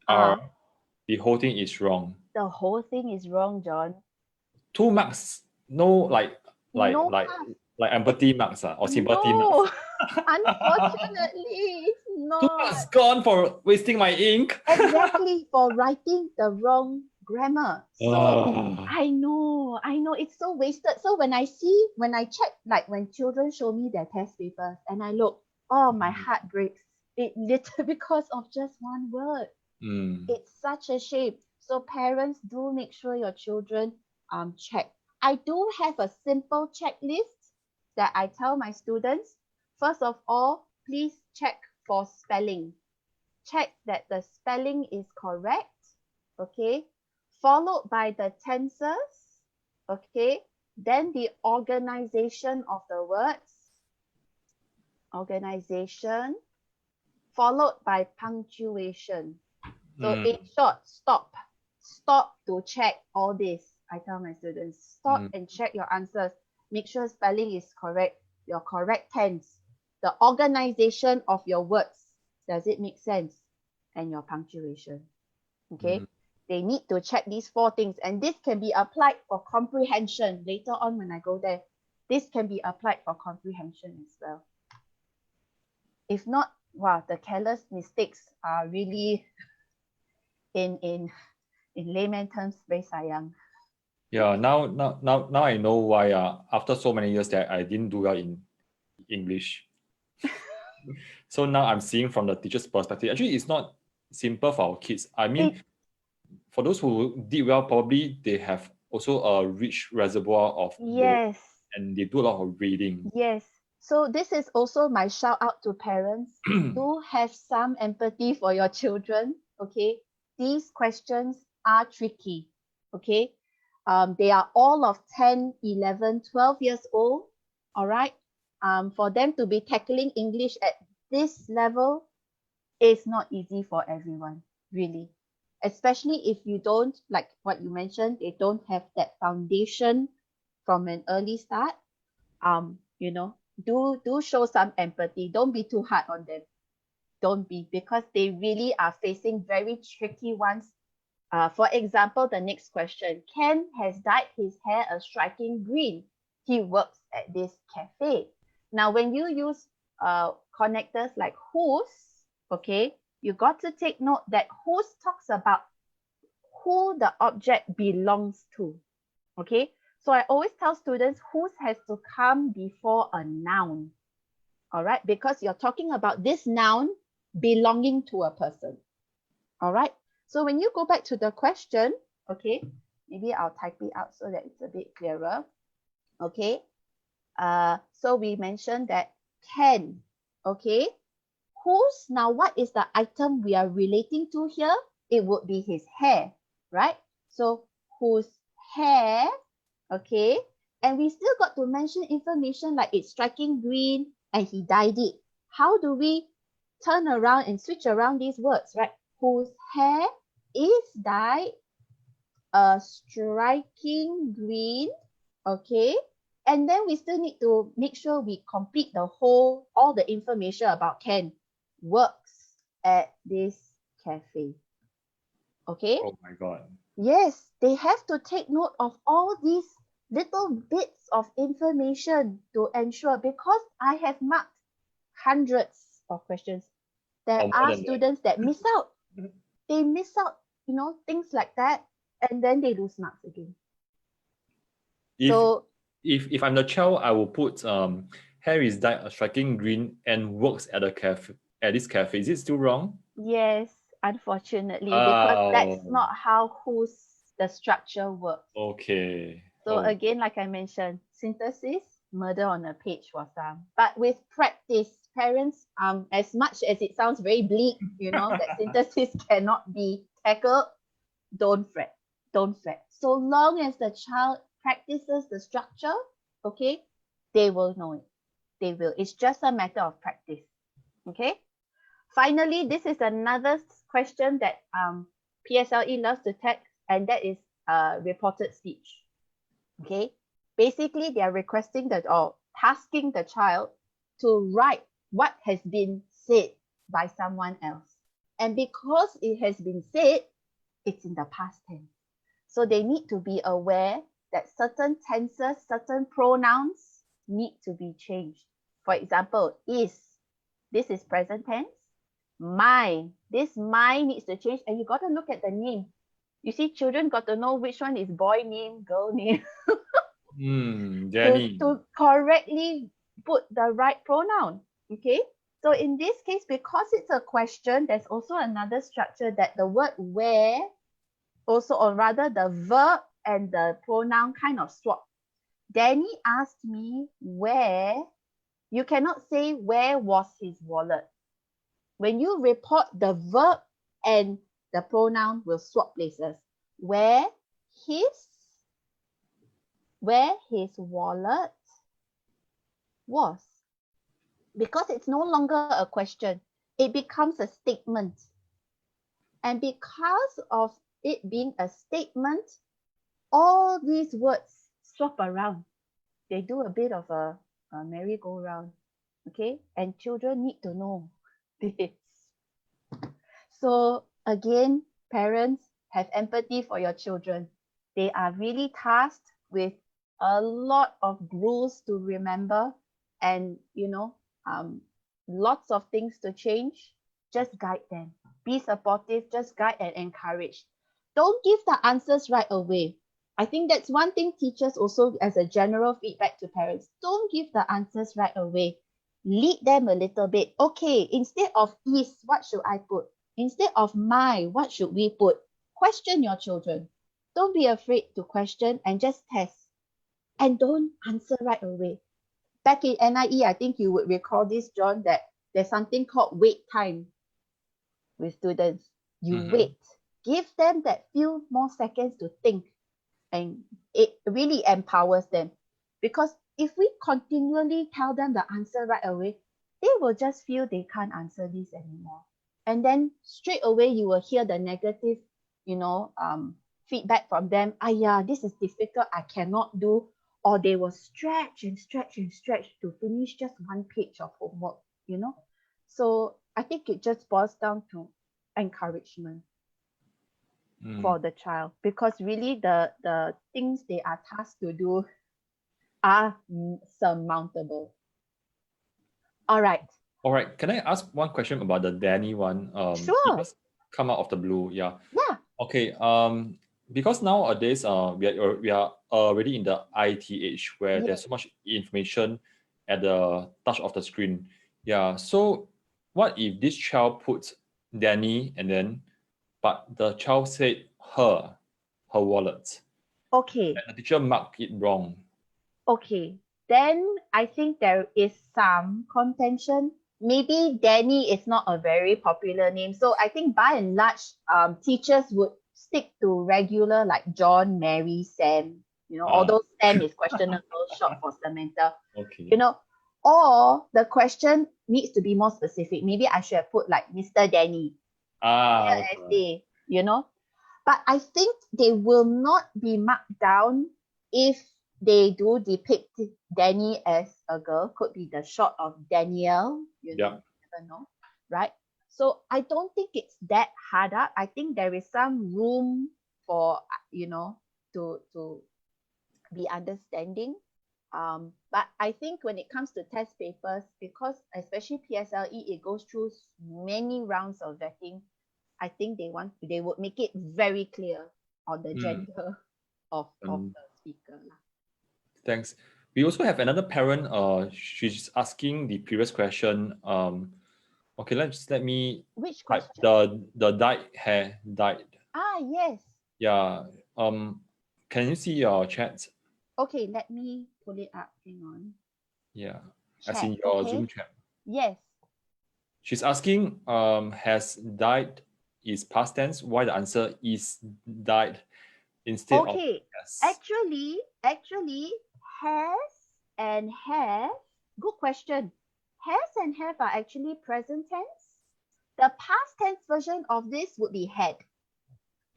are. The whole thing is wrong. The whole thing is wrong, John. 2 marks, no like empathy marks or sympathy marks. Unfortunately, it's not. 2 marks gone for wasting my ink. Exactly, for writing the wrong grammar. So I know, it's so wasted. So when I check, like when children show me their test papers and I look, oh, my heart breaks. It literally because of just one word. It's such a shame. So parents, do make sure your children check. I do have a simple checklist that I tell my students. First of all, please check for spelling. Check that the spelling is correct, okay? Followed by the tenses, okay? Then the organization of the words, organization, followed by punctuation. So in short, stop to check all this. I tell my students, stop and check your answers. Make sure spelling is correct, your correct tense, the organization of your words. Does it make sense? And your punctuation. Okay. They need to check these 4 things. And this can be applied for comprehension later on when I go there. This can be applied for comprehension as well. If not, wow, the careless mistakes are really in layman terms, very sayang. Yeah, now I know why after so many years that I didn't do well in English. So now I'm seeing from the teacher's perspective. Actually, it's not simple for our kids. I mean, for those who did well, probably they have also a rich reservoir of yes, and they do a lot of reading. Yes. So this is also my shout out to parents. Do have some empathy for your children. Okay. These questions are tricky. Okay. They are all of 10, 11, 12 years old. All right. For them to be tackling English at this level is not easy for everyone, really. Especially if you don't, like what you mentioned, they don't have that foundation from an early start. You know, do show some empathy. Don't be too hard on them. Don't be, because they really are facing very tricky ones. For example, the next question. Ken has dyed his hair a striking green. He works at this cafe. Now, when you use connectors like whose, okay, you got to take note that whose talks about who the object belongs to. Okay, so I always tell students whose has to come before a noun. All right, because you're talking about this noun belonging to a person. All right, so when you go back to the question, okay, maybe I'll type it out so that it's a bit clearer. Okay, so we mentioned that Ken, okay, whose, now what is the item we are relating to here? It would be his hair, right? So whose hair, okay, and we still got to mention information like it's striking green and he dyed it. How do we turn around and switch around these words, right? Whose hair is dyed a striking green, okay, and then we still need to make sure we complete the whole, all the information about Ken works at this cafe. Okay. Oh my God. Yes, they have to take note of all these little bits of information to ensure, because I have marked hundreds of questions. There Or more are than that. students that miss out. They miss out, you know, things like that, and then they lose marks again. If I'm the child, I will put hair is dyed a striking green and works at a cafe, at this cafe. Is it still wrong? Yes, unfortunately, because that's Oh, not how whose the structure works. okay. So Oh, again, like I mentioned, synthesis, murder on a page was done. But with practice, parents, as much as it sounds very bleak, you know, that synthesis cannot be tackled, don't fret. Don't fret. So long as the child practices the structure, okay, they will know it. They will. It's just a matter of practice. Okay. Finally, this is another question that PSLE loves to tag, and that is reported speech. Okay. Basically, they are requesting that, or tasking the child to write what has been said by someone else. And because it has been said, it's in the past tense. So they need to be aware that certain tenses, certain pronouns need to be changed. For example, is, this is present tense. My, this my needs to change, and you got to look at the name. You see, children got to know which one is boy name, girl name. Jenny. to correctly put the right pronoun. Okay. So in this case, because it's a question, there's also another structure that the word where also, or rather the verb and the pronoun kind of swap. Danny asked me where. You cannot say where was his wallet. When you report, the verb and the pronoun will swap places. Where his wallet was. Because it's no longer a question, it becomes a statement. And because of it being a statement, all these words swap around. They do a bit of a merry-go-round, okay? And children need to know this. So again, parents, have empathy for your children. They are really tasked with a lot of rules to remember, and you know, lots of things to change. Just guide them. Be supportive, just guide and encourage. Don't give the answers right away. I think that's one thing teachers also, as a general feedback to parents, don't give the answers right away. Lead them a little bit. Okay, instead of is, what should I put? Instead of my, what should we put? Question your children. Don't be afraid to question and just test. And don't answer right away. Back in NIE, I think you would recall this, John, that there's something called wait time with students. You wait. Give them that few more seconds to think. And it really empowers them. Because if we continually tell them the answer right away, they will just feel they can't answer this anymore. And then straight away, you will hear the negative, feedback from them. Yeah, this is difficult. I cannot do. or they will stretch and stretch and stretch to finish just one page of homework, you know. So I think it just boils down to encouragement for the child, because really the things they are tasked to do are surmountable. All right. All right. Can I ask one question about the Danny one? Sure. It just come out of the blue. Yeah. Yeah. Okay. Because nowadays we are already in the IT age where Yes. there's so much information at the touch of the screen. Yeah. So what if this child puts Danny but the child said her wallet, Okay. and the teacher marked it wrong? Okay. Then I think there is some contention. Maybe Danny is not a very popular name. So I think by and large, teachers would stick to regular like John, Mary, Sam, you know, although Sam is questionable, short for Samantha. Okay. You know, or the question needs to be more specific. Maybe I should have put like Mr. Danny. Okay. You know. But I think they will not be marked down if they do depict Danny as a girl. Could be the short of Danielle, you know, never know, right? So I don't think it's that hard up. I think there is some room for, you know, to be understanding. But I think when it comes to test papers, because especially PSLE, it goes through many rounds of vetting. I think they would make it very clear on the gender of the speaker. Thanks. We also have another parent. She's asking the previous question. Okay, let me. Which question? The dyed hair, dyed. Yes. Yeah. Can you see your chat? Okay, let me pull it up. Hang on. Yeah. Chat, as in your Zoom chat. Yes. She's asking, has died is past tense? Why the answer is died instead of has? Actually, has and have, good question. Has and have are actually present tense. The past tense version of this would be had.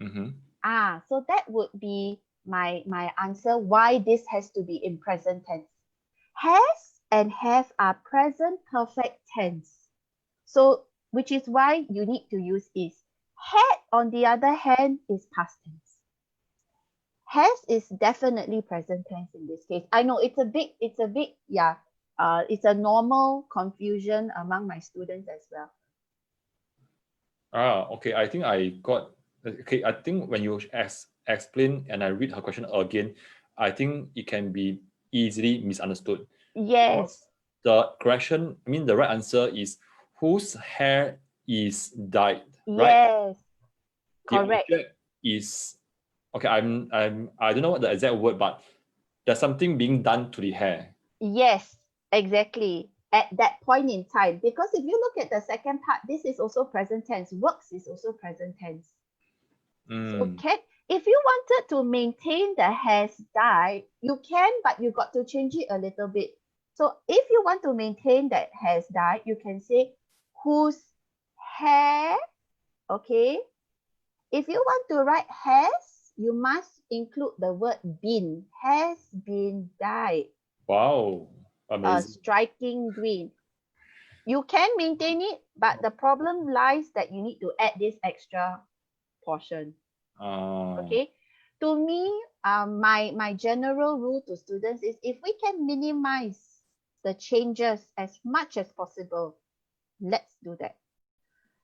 So that would be my answer why this has to be in present tense. Has and have are present perfect tense. So which is why you need to use is. Had, on the other hand, is past tense. Has is definitely present tense in this case. I know it's a big, it's a normal confusion among my students as well. Okay. I think I got. Okay, I think when you explain and I read her question again, I think it can be easily misunderstood. Yes. The correction, I mean the right answer is whose hair is dyed. Right? Yes. Correct. The object is okay. I don't know what the exact word, but there's something being done to the hair. Yes, exactly. At that point in time, because if you look at the second part, this is also present tense. Works is also present tense. So if you wanted to maintain the has died, you can, but you got to change it a little bit. So if you want to maintain that has died, you can say whose hair, okay? If you want to write has, you must include the word been, has been dyed. Wow, amazing. Striking green. You can maintain it, but the problem lies that you need to add this extra portion. Okay. To me, my general rule to students is if we can minimize the changes as much as possible, let's do that.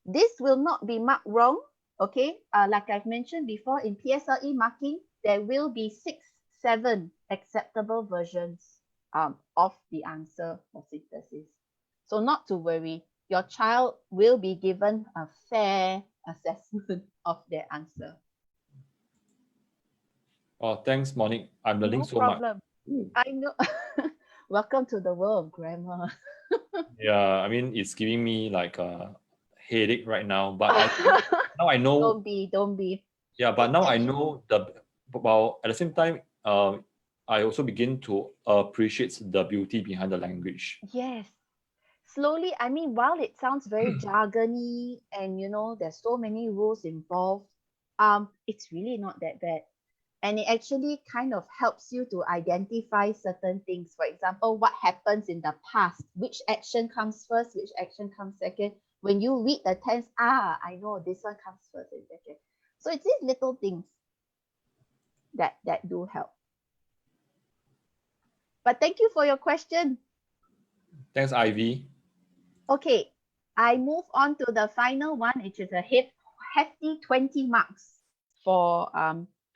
This will not be marked wrong. Okay. Like I've mentioned before, in PSLE marking, there will be 6, 7 acceptable versions of the answer for synthesis. So not to worry, your child will be given a fair assessment of their answer. Oh, thanks, Monique. I'm learning so much. I know. Welcome to the world of grammar. Yeah, I mean, it's giving me like a headache right now, but I think now I know. Don't be. Yeah, but now I know well, at the same time, I also begin to appreciate the beauty behind the language. Yes. Slowly, I mean, while it sounds very jargony and, you know, there's so many rules involved, it's really not that bad. And it actually kind of helps you to identify certain things. For example, what happens in the past, which action comes first, which action comes second. When you read the tense, I know this one comes first and second. So it's these little things that do help. But thank you for your question. Thanks, Ivy. Okay, I move on to the final one, which is a hefty 20 marks for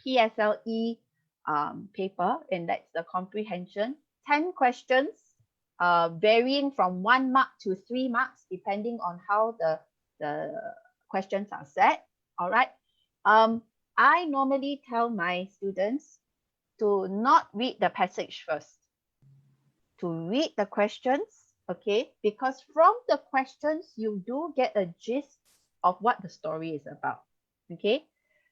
PSLE paper, and that's the comprehension. 10 questions, varying from 1 mark to 3 marks, depending on how the questions are set. All right. I normally tell my students to not read the passage first, to read the questions, okay? Because from the questions, you do get a gist of what the story is about, okay?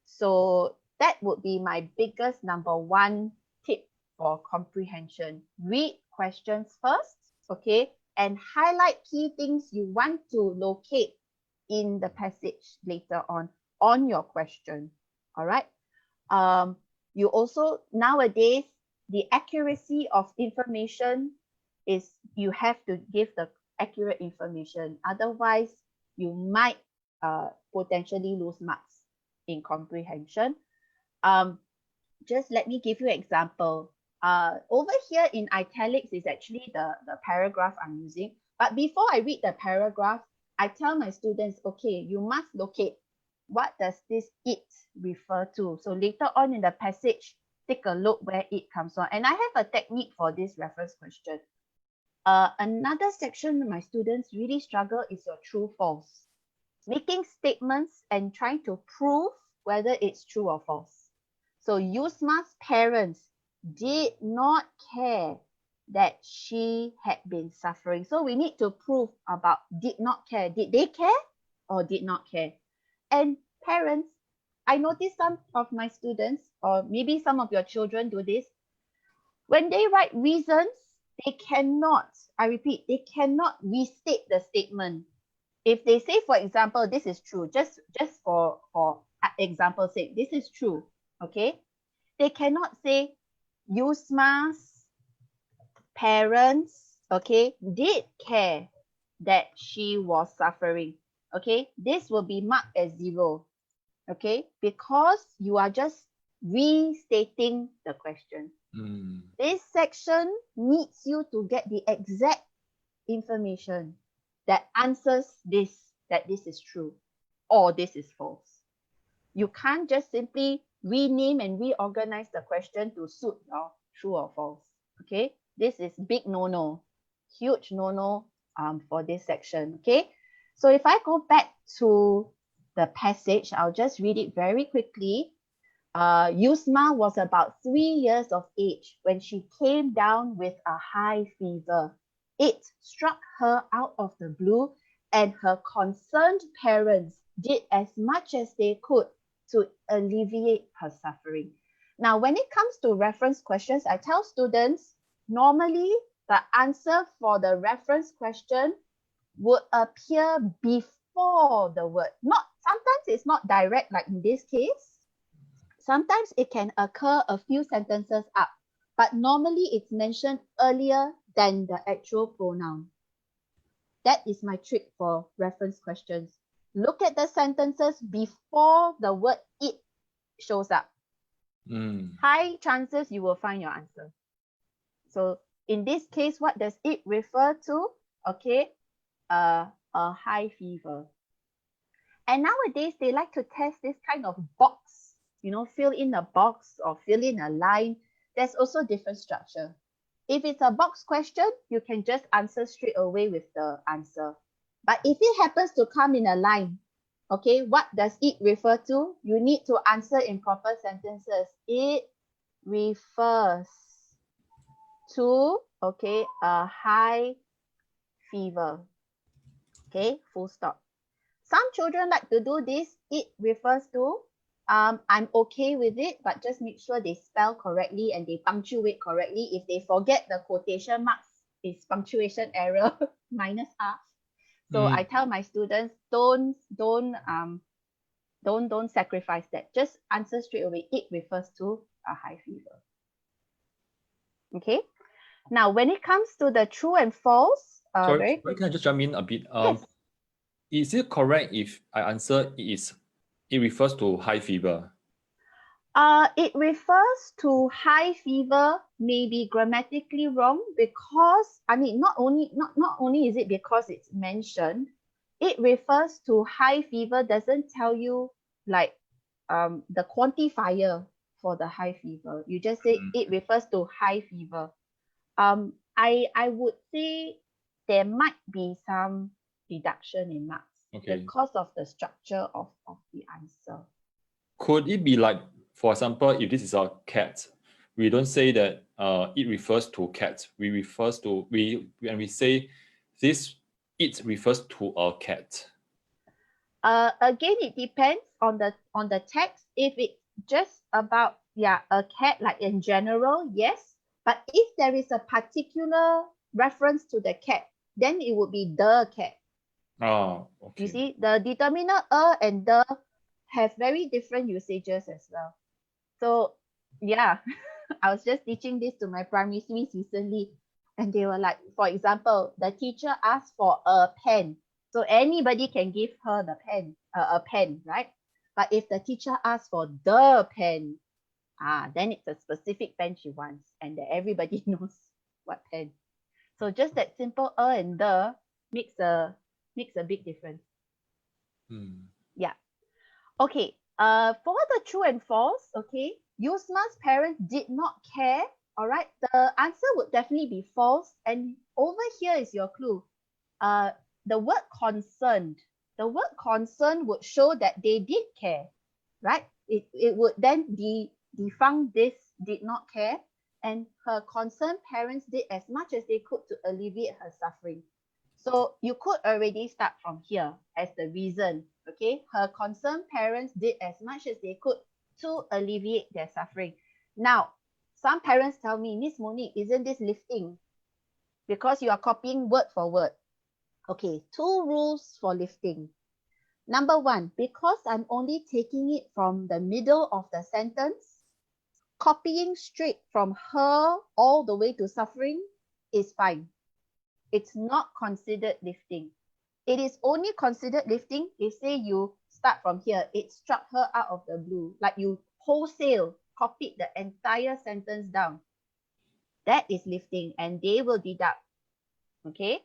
So that would be my biggest #1 tip for comprehension. Read questions first, okay? And highlight key things you want to locate in the passage later on your question, all right? You also, nowadays, the accuracy of information is you have to give the accurate information. Otherwise, you might potentially lose marks in comprehension. Just let me give you an example. Over here in italics is actually the paragraph I'm using. But before I read the paragraph, I tell my students, okay, you must locate what does this it refer to. So later on in the passage, take a look where it comes from. And I have a technique for this reference question. Another section my students really struggle is your true false. Making statements and trying to prove whether it's true or false. So Yusma's parents did not care that she had been suffering. So we need to prove about did not care. Did they care or did not care? And parents, I noticed some of my students, or maybe some of your children do this. When they write reasons, they cannot, I repeat, they cannot restate the statement. If they say, for example, this is true, just for example's sake, this is true, okay? They cannot say Yusma's parents, okay, did care that she was suffering, okay? This will be marked as 0, okay? Because you are just restating the question. This section needs you to get the exact information that answers this, that this is true or this is false. You can't just simply rename and reorganize the question to suit your true or false, okay? This is big no-no, huge no-no for this section, okay? So if I go back to the passage, I'll just read it very quickly. Yusma was about 3 years of age when she came down with a high fever. It struck her out of the blue, and her concerned parents did as much as they could to alleviate her suffering. Now, when it comes to reference questions, I tell students, normally the answer for the reference question would appear before the word. Sometimes it's not direct, like in this case. Sometimes it can occur a few sentences up, but normally it's mentioned earlier than the actual pronoun. That is my trick for reference questions. Look at the sentences before the word it shows up. High chances you will find your answer. So in this case, what does it refer to? Okay, a high fever. And nowadays, they like to test this kind of box, you know, fill in a box or fill in a line. There's also different structure. If it's a box question, you can just answer straight away with the answer. But if it happens to come in a line, okay, what does it refer to? You need to answer in proper sentences. It refers to, okay, a high fever. Okay, full stop. Some children like to do this. It refers to, I'm okay with it, but just make sure they spell correctly and they punctuate correctly. If they forget the quotation marks, it's punctuation error, minus half. So I tell my students, don't sacrifice that. Just answer straight away. It refers to a high fever. Okay. Now, when it comes to the true and false, Sorry, can I just jump in a bit? Yes. Is it correct if I answer it refers to high fever? It refers to high fever may be grammatically wrong because, I mean, not only is it because it's mentioned, it refers to high fever doesn't tell you like the quantifier for the high fever. You just say it refers to high fever. I would say there might be some reduction in marks because of the structure of the answer. Could it be like, for example, if this is a cat, we don't say that it refers to cat. When we say this, it refers to a cat. Again, it depends on the text. If it's just about a cat, like in general, yes. But if there is a particular reference to the cat, then it would be the cat. Oh, okay. You see, the determiner and the have very different usages as well. So yeah, I was just teaching this to my primary schools recently, and they were like, for example, the teacher asked for a pen. So anybody can give her the pen, a pen, right? But if the teacher asks for the pen, then it's a specific pen she wants, and that everybody knows what pen. So just that simple and the makes a big difference. Yeah. Okay. For the true and false, okay, Yusma's parents did not care. All right. The answer would definitely be false. And over here is your clue. The word concerned. The word concerned would show that they did care, right? It would then defunct this did not care, and her concerned parents did as much as they could to alleviate her suffering. So you could already start from here as the reason, okay? Her concerned parents did as much as they could to alleviate their suffering. Now, some parents tell me, Miss Monique, isn't this lifting? Because you are copying word for word. Okay, 2 rules for lifting. Number 1, because I'm only taking it from the middle of the sentence, copying straight from her all the way to suffering is fine. It's not considered lifting. It is only considered lifting if, say, you start from here. It struck her out of the blue, like you wholesale copied the entire sentence down. That is lifting, and they will deduct. Okay?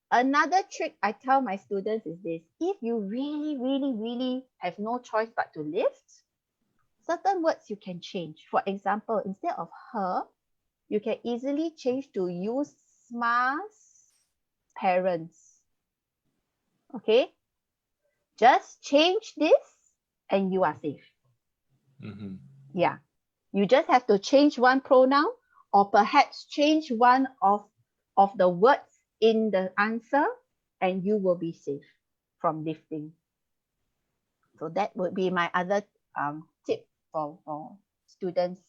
Another trick I tell my students is this. If you really, really, really have no choice but to lift, certain words you can change. For example, instead of her, you can easily change to Yusma's parents. Okay? Just change this and you are safe. Yeah. You just have to change one pronoun or perhaps change one of the words in the answer and you will be safe from lifting. So that would be my other tip for students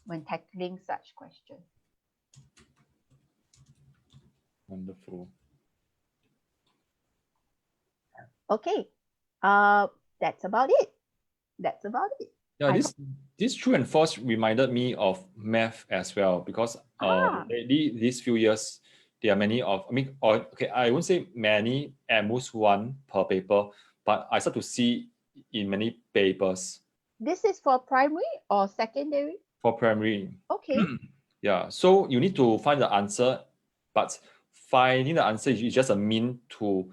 when tackling such questions. Wonderful. Okay, that's about it. Yeah, this true and false reminded me of math as well, because lately these few years there are many I won't say many, at most one per paper, but I start to see in many papers. This is for primary or secondary? For primary. Okay. Yeah, so you need to find the answer, but finding the answer is just a mean to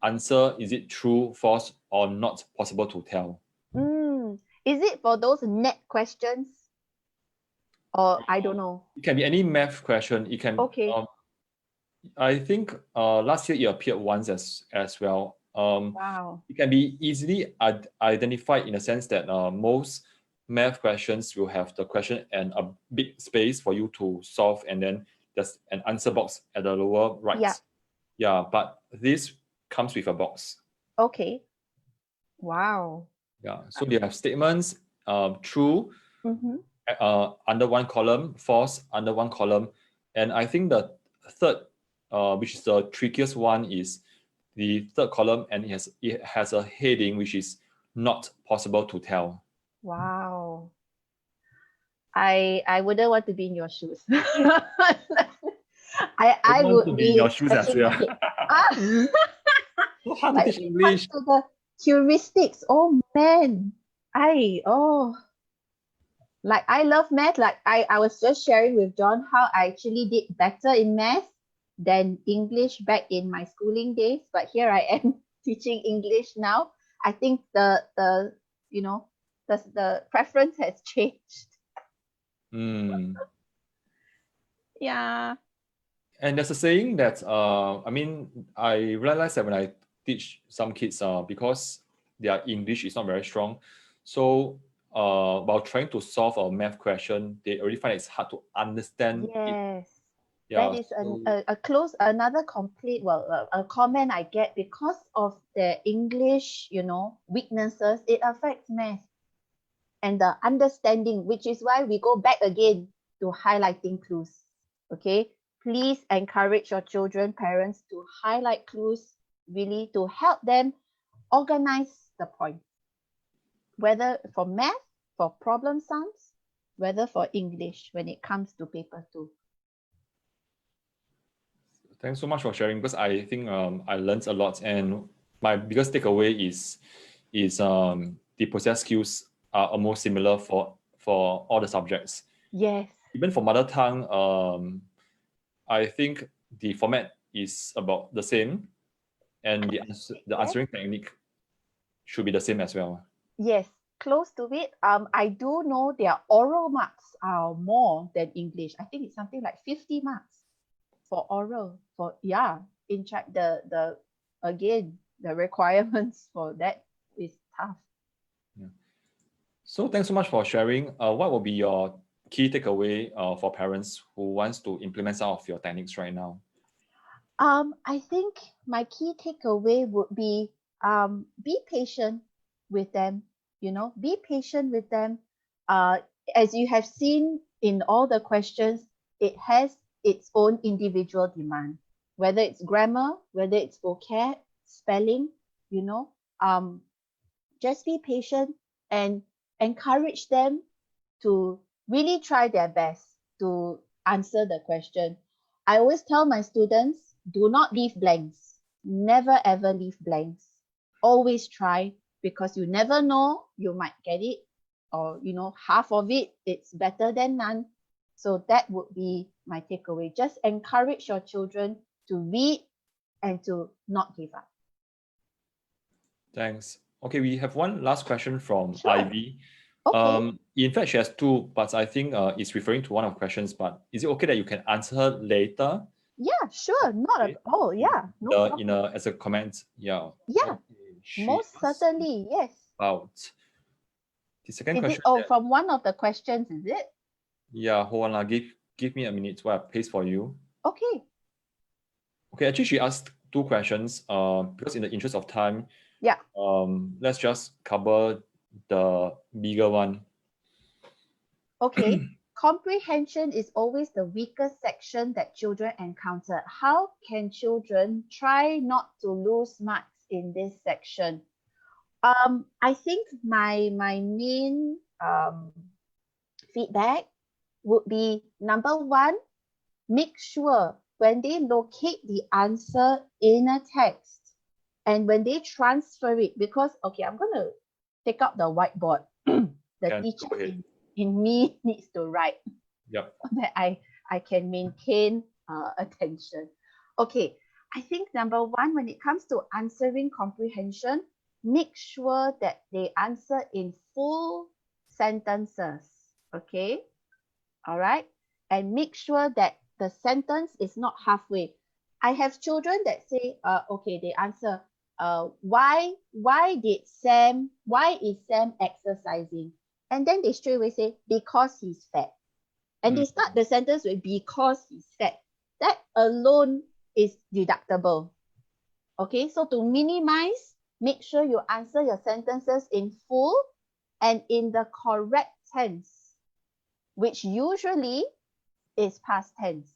answer, is it true, false, or not possible to tell. Is it for those net questions? Or I don't know. It can be any math question. It can. Okay. I think last year it appeared once as well. Wow. It can be easily identified in the sense that most math questions will have the question and a big space for you to solve, and then there's an answer box at the lower right. Yeah, but this comes with a box. Okay. Wow. Yeah, so they have statements, true, under one column, false under one column, and I think the third, which is the trickiest one, is the third column, and it has a heading which is not possible to tell. Wow. I wouldn't want to be in your shoes. I I want would to be in be your shoes as well. actually ah, So hard to like teach when it comes English. to the heuristics. Oh man, like I love math. Like I was just sharing with John how I actually did better in math than English back in my schooling days. But here I am teaching English now. I think the you know the preference has changed. Mm. Yeah. And there's a saying that I mean, I realized that when I teach some kids, because their English is not very strong, so while trying to solve a math question, they already find it's hard to understand it. Yes. That Yeah. is So, another complete, a comment I get because of the English, weaknesses. It affects math and the understanding, which is why we go back again to highlighting clues. Okay, please encourage your children, parents, to highlight clues, really to help them organize the points, whether for math, for problem sums, whether for English when it comes to paper 2. thanks so much for sharing, because I think I learned a lot, and my biggest takeaway is the process skills are almost similar for all the subjects. Yes. Even for mother tongue, I think the format is about the same, and the answering technique should be the same as well. Yes, close to it. I do know their oral marks are more than English. I think it's something like 50 marks for oral. In fact, the again, the requirements for that is tough. Yeah. So thanks so much for sharing. What will be your key takeaway for parents who wants to implement some of your techniques right now? I think my key takeaway would be patient with them, be patient with them. As you have seen in all the questions, it has its own individual demand, whether it's grammar, whether it's vocab, spelling, just be patient and encourage them to really try their best to answer the question. I always tell my students, do not leave blanks. Never ever leave blanks. Always try, because you never know, you might get it, or half of it, it's better than none. So that would be my takeaway. Just encourage your children to read and to not give up. Thanks. Okay, we have one last question from Sure. Ivy. Okay. In fact, she has two, but I think it's referring to one of the questions. But is it okay that you can answer her later? Yeah, sure. Not at all. Yeah. No problem. As a comment? Yeah. Yeah. Okay. She Most asked certainly, yes. about the second Is question. it from one of the questions, is it? Yeah, hold on. Give me a minute while I paste for you. Okay. Okay, actually she asked two questions. Because in the interest of time, Yeah. let's just cover the bigger one. Okay. Comprehension is always the weakest section that children encounter. How can children try not to lose marks in this section? I think my main feedback would be, number one, make sure when they locate the answer in a text and when they transfer it, because, okay, I'm going to take out the whiteboard. The teacher in me needs to write. Yep. So that I can maintain attention. Okay, I think number one, when it comes to answering comprehension, make sure that they answer in full sentences. Okay, all right, and make sure that the sentence is not halfway. I have children that say, okay, they answer, why is Sam exercising? And then they straight away say, because he's fat. And they start the sentence with because he's fat. That alone is deductible. Okay, so to minimize, make sure you answer your sentences in full and in the correct tense, which usually is past tense.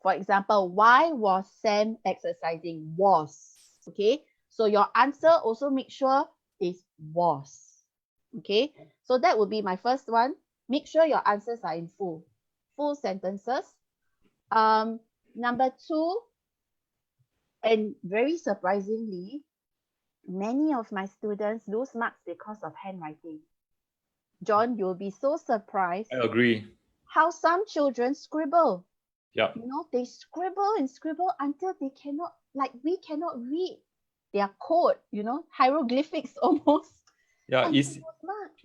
For example, why was Sam exercising? Was. Okay, so your answer also make sure is was. Okay, so that would be my first one. make sure your answers are in full sentences. Number two, and very surprisingly, many of my students lose marks because of handwriting. John, you'll be so surprised I agree. how some children scribble. Yeah. You know, they scribble and scribble until they cannot, like we cannot read their code, you know, hieroglyphics almost. Yeah, And it's they lose marks.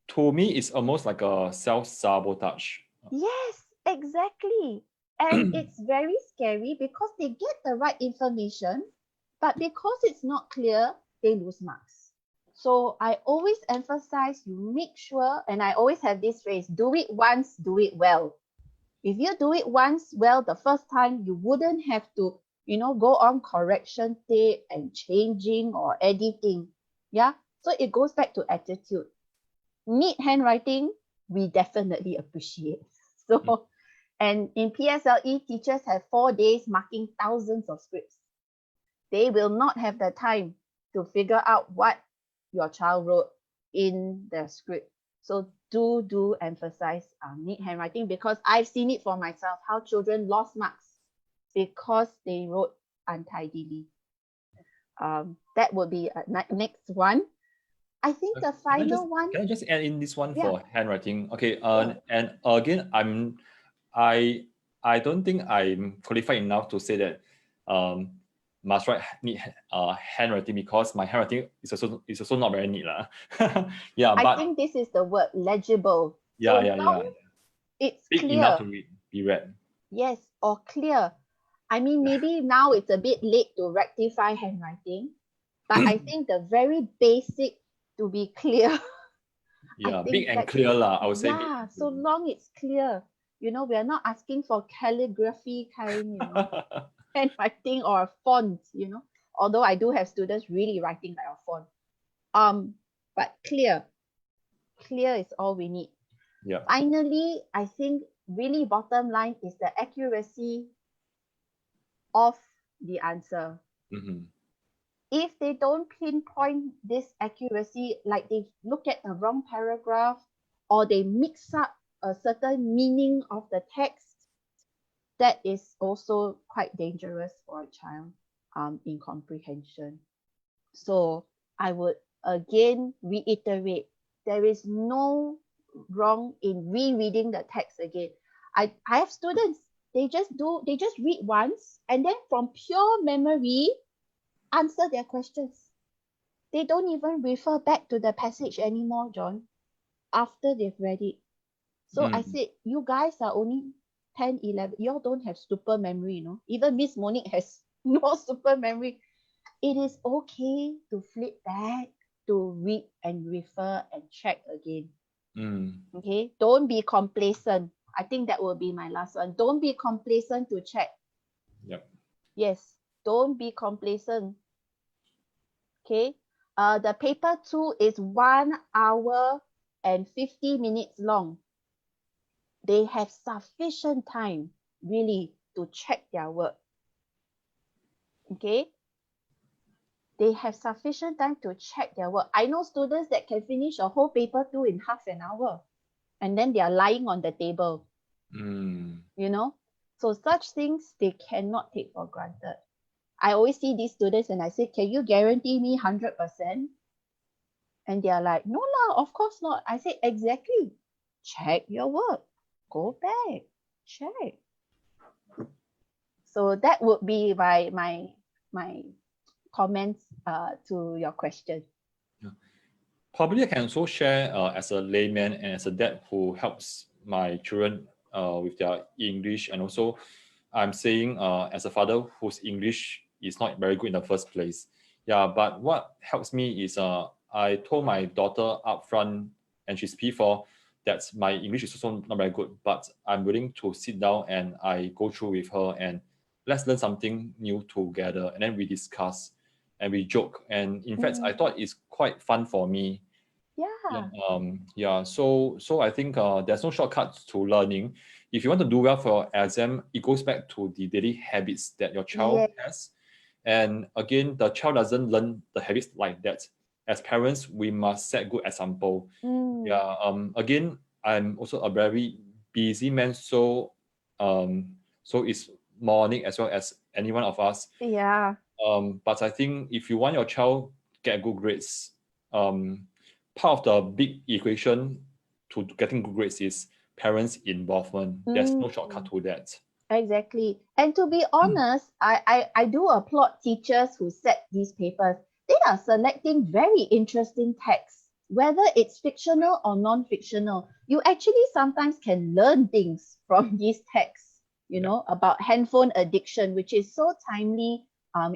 to me it's almost like a self-sabotage. Yes, exactly. And it's very scary because they get the right information, but because it's not clear, they lose marks. So I always emphasize you make sure, and I always have this phrase, do it once, do it well. If you do it once well the first time, you wouldn't have to, you know, go on correction tape and changing or editing. Yeah. So it goes back to attitude. Neat handwriting, we definitely appreciate. So, and in PSLE, teachers have 4 days marking thousands of scripts. They will not have the time to figure out what your child wrote in the script. So do emphasize neat handwriting, because I've seen it for myself, how children lost marks because they wrote untidily. That would be next one. I think the final one. Can I just add in this one Yeah. for handwriting? Okay, Sure. and again, I don't think I'm qualified enough to say that must write neat handwriting, because my handwriting is also not very neat lah. Yeah, I but think this is the word, legible. yeah, So yeah, long yeah. it's Big clear. enough to be read. Yes, or clear. I mean, maybe now it's a bit late to rectify handwriting, but I think the very basic to be clear. Yeah, think big and that's- clear lah. I would say. Yeah, so long it's clear. You know, we are not asking for calligraphy kind, you know, handwriting or a font, you know. Although I do have students really writing like a font. But clear. Clear is all we need. Yeah. Finally, I think really bottom line is the accuracy of the answer. Mhm. If they don't pinpoint this accuracy, like they look at the wrong paragraph or they mix up a certain meaning of the text, that is also quite dangerous for a child in comprehension. So I would again reiterate, there is no wrong in rereading the text again. I have students, they just read once and then from pure memory answer their questions. They don't even refer back to the passage anymore, John, after they've read it. So I said, you guys are only 10, 11. You all don't have super memory, you know. Even Miss Monique has no super memory. It is okay to flip back, to read and refer and check again. Okay, don't be complacent. I think that will be my last one. Don't be complacent to check. Yep. Yes, don't be complacent. Okay, the paper 2 is 1 hour and 50 minutes long. They have sufficient time really to check their work. Okay, they have sufficient time to check their work. I know students that can finish a whole paper 2 in half an hour and then they are lying on the table. You know, so such things they cannot take for granted. I always see these students and I say, can you guarantee me 100%? And they are like, no lah, of course not. I say, exactly. Check your work. Go back. Check. So that would be my comments to your question. Probably I can also share as a layman and as a dad who helps my children with their English, and also I'm saying as a father whose English is not very good in the first place. Yeah, but what helps me is I told my daughter up front, and she's P4, that my English is also not very good, but I'm willing to sit down and I go through with her and let's learn something new together. And then we discuss and we joke. And in fact, I thought it's quite fun for me. Yeah. So I think there's no shortcuts to learning. If you want to do well for exam, it goes back to the daily habits that your child has. And again, the child doesn't learn the habits like that. As parents, we must set good example. Again, I'm also a very busy man, so so is Monique as well as any one of us. Yeah. But I think if you want your child get good grades, part of the big equation to getting good grades is parents' involvement. There's no shortcut to that. Exactly. And to be honest, I do applaud teachers who set these papers. They are selecting very interesting texts, whether it's fictional or non-fictional. You actually sometimes can learn things from these texts, you know, about handphone addiction, which is so timely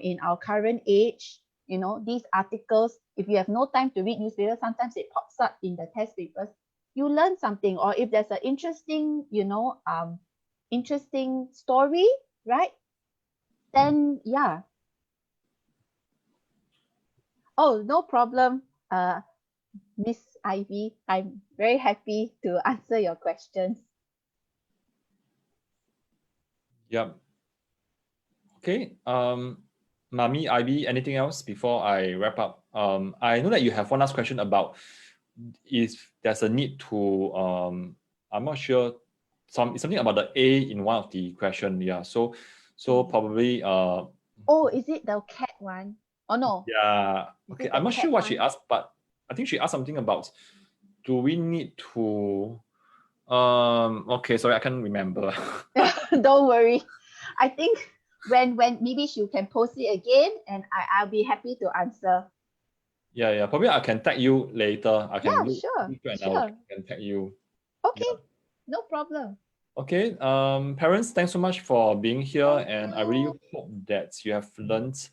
in our current age. You know, these articles, if you have no time to read newspapers, sometimes it pops up in the test papers. You learn something, or if there's an interesting, you know, interesting story, right? Then yeah. Oh, no problem, Miss Ivy. I'm very happy to answer your questions. Yep. Okay. Mami, Ivy, anything else before I wrap up? I know that you have one last question about if there's a need to I'm not sure, it's something about the A in one of the question. Yeah. So probably Oh, is it the cat one? Oh no. Yeah. Okay. I'm not sure what she asked, but I think she asked something about, do we need to okay, sorry, I can't remember. Don't worry. I think when maybe she can post it again, and I'll be happy to answer. Yeah. Probably I can tag you later. I can sure. I can tag you. Okay, no problem. Okay. Parents, thanks so much for being here, and I really hope that you have learned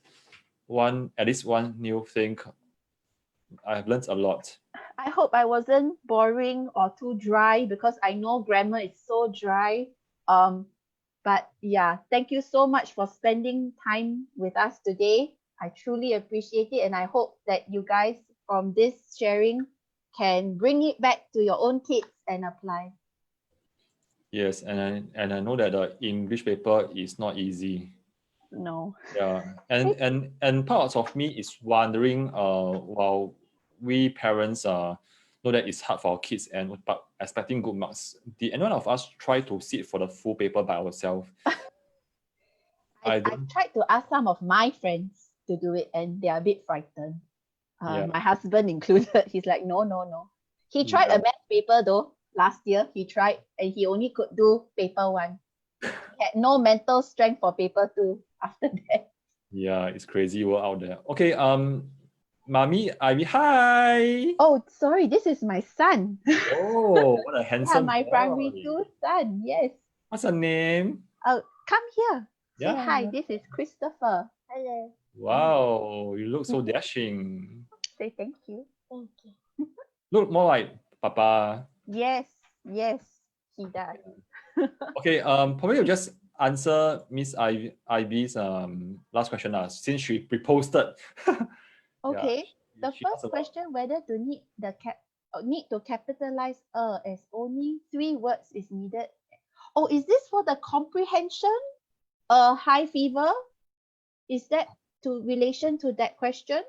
at least one new thing. I have learned a lot. I hope I wasn't boring or too dry, because I know grammar is so dry. But yeah, thank you so much for spending time with us today. I truly appreciate it, and I hope that you guys from this sharing can bring it back to your own kids and apply. Yes, and I know that the English paper is not easy. No. Yeah, and part of me is wondering, while we parents know that it's hard for our kids but expecting good marks, did anyone of us try to sit for the full paper by ourselves? I tried to ask some of my friends to do it, and they are a bit frightened. My husband included. He's like, no. He tried a math paper though last year. He tried, and he only could do paper 1. He had no mental strength for paper 2 after that. Yeah, it's crazy world out there. Okay, Mommy, Ivy, hi. Oh, sorry, this is my son. Oh, what a handsome my boy. primary 2 son. Yes. What's her name? Oh, come here. Yeah. Say hi. This is Christopher. Hello. Wow, you look so dashing. Say thank you. Thank you. Look more like Papa. Yes, he does. Okay, probably you'll just answer Miss Ivy's last question since she reposted. Okay. The first question, whether to need to capitalize as only 3 words is needed. Oh, is this for the comprehension? High fever? Is that to relation to that question?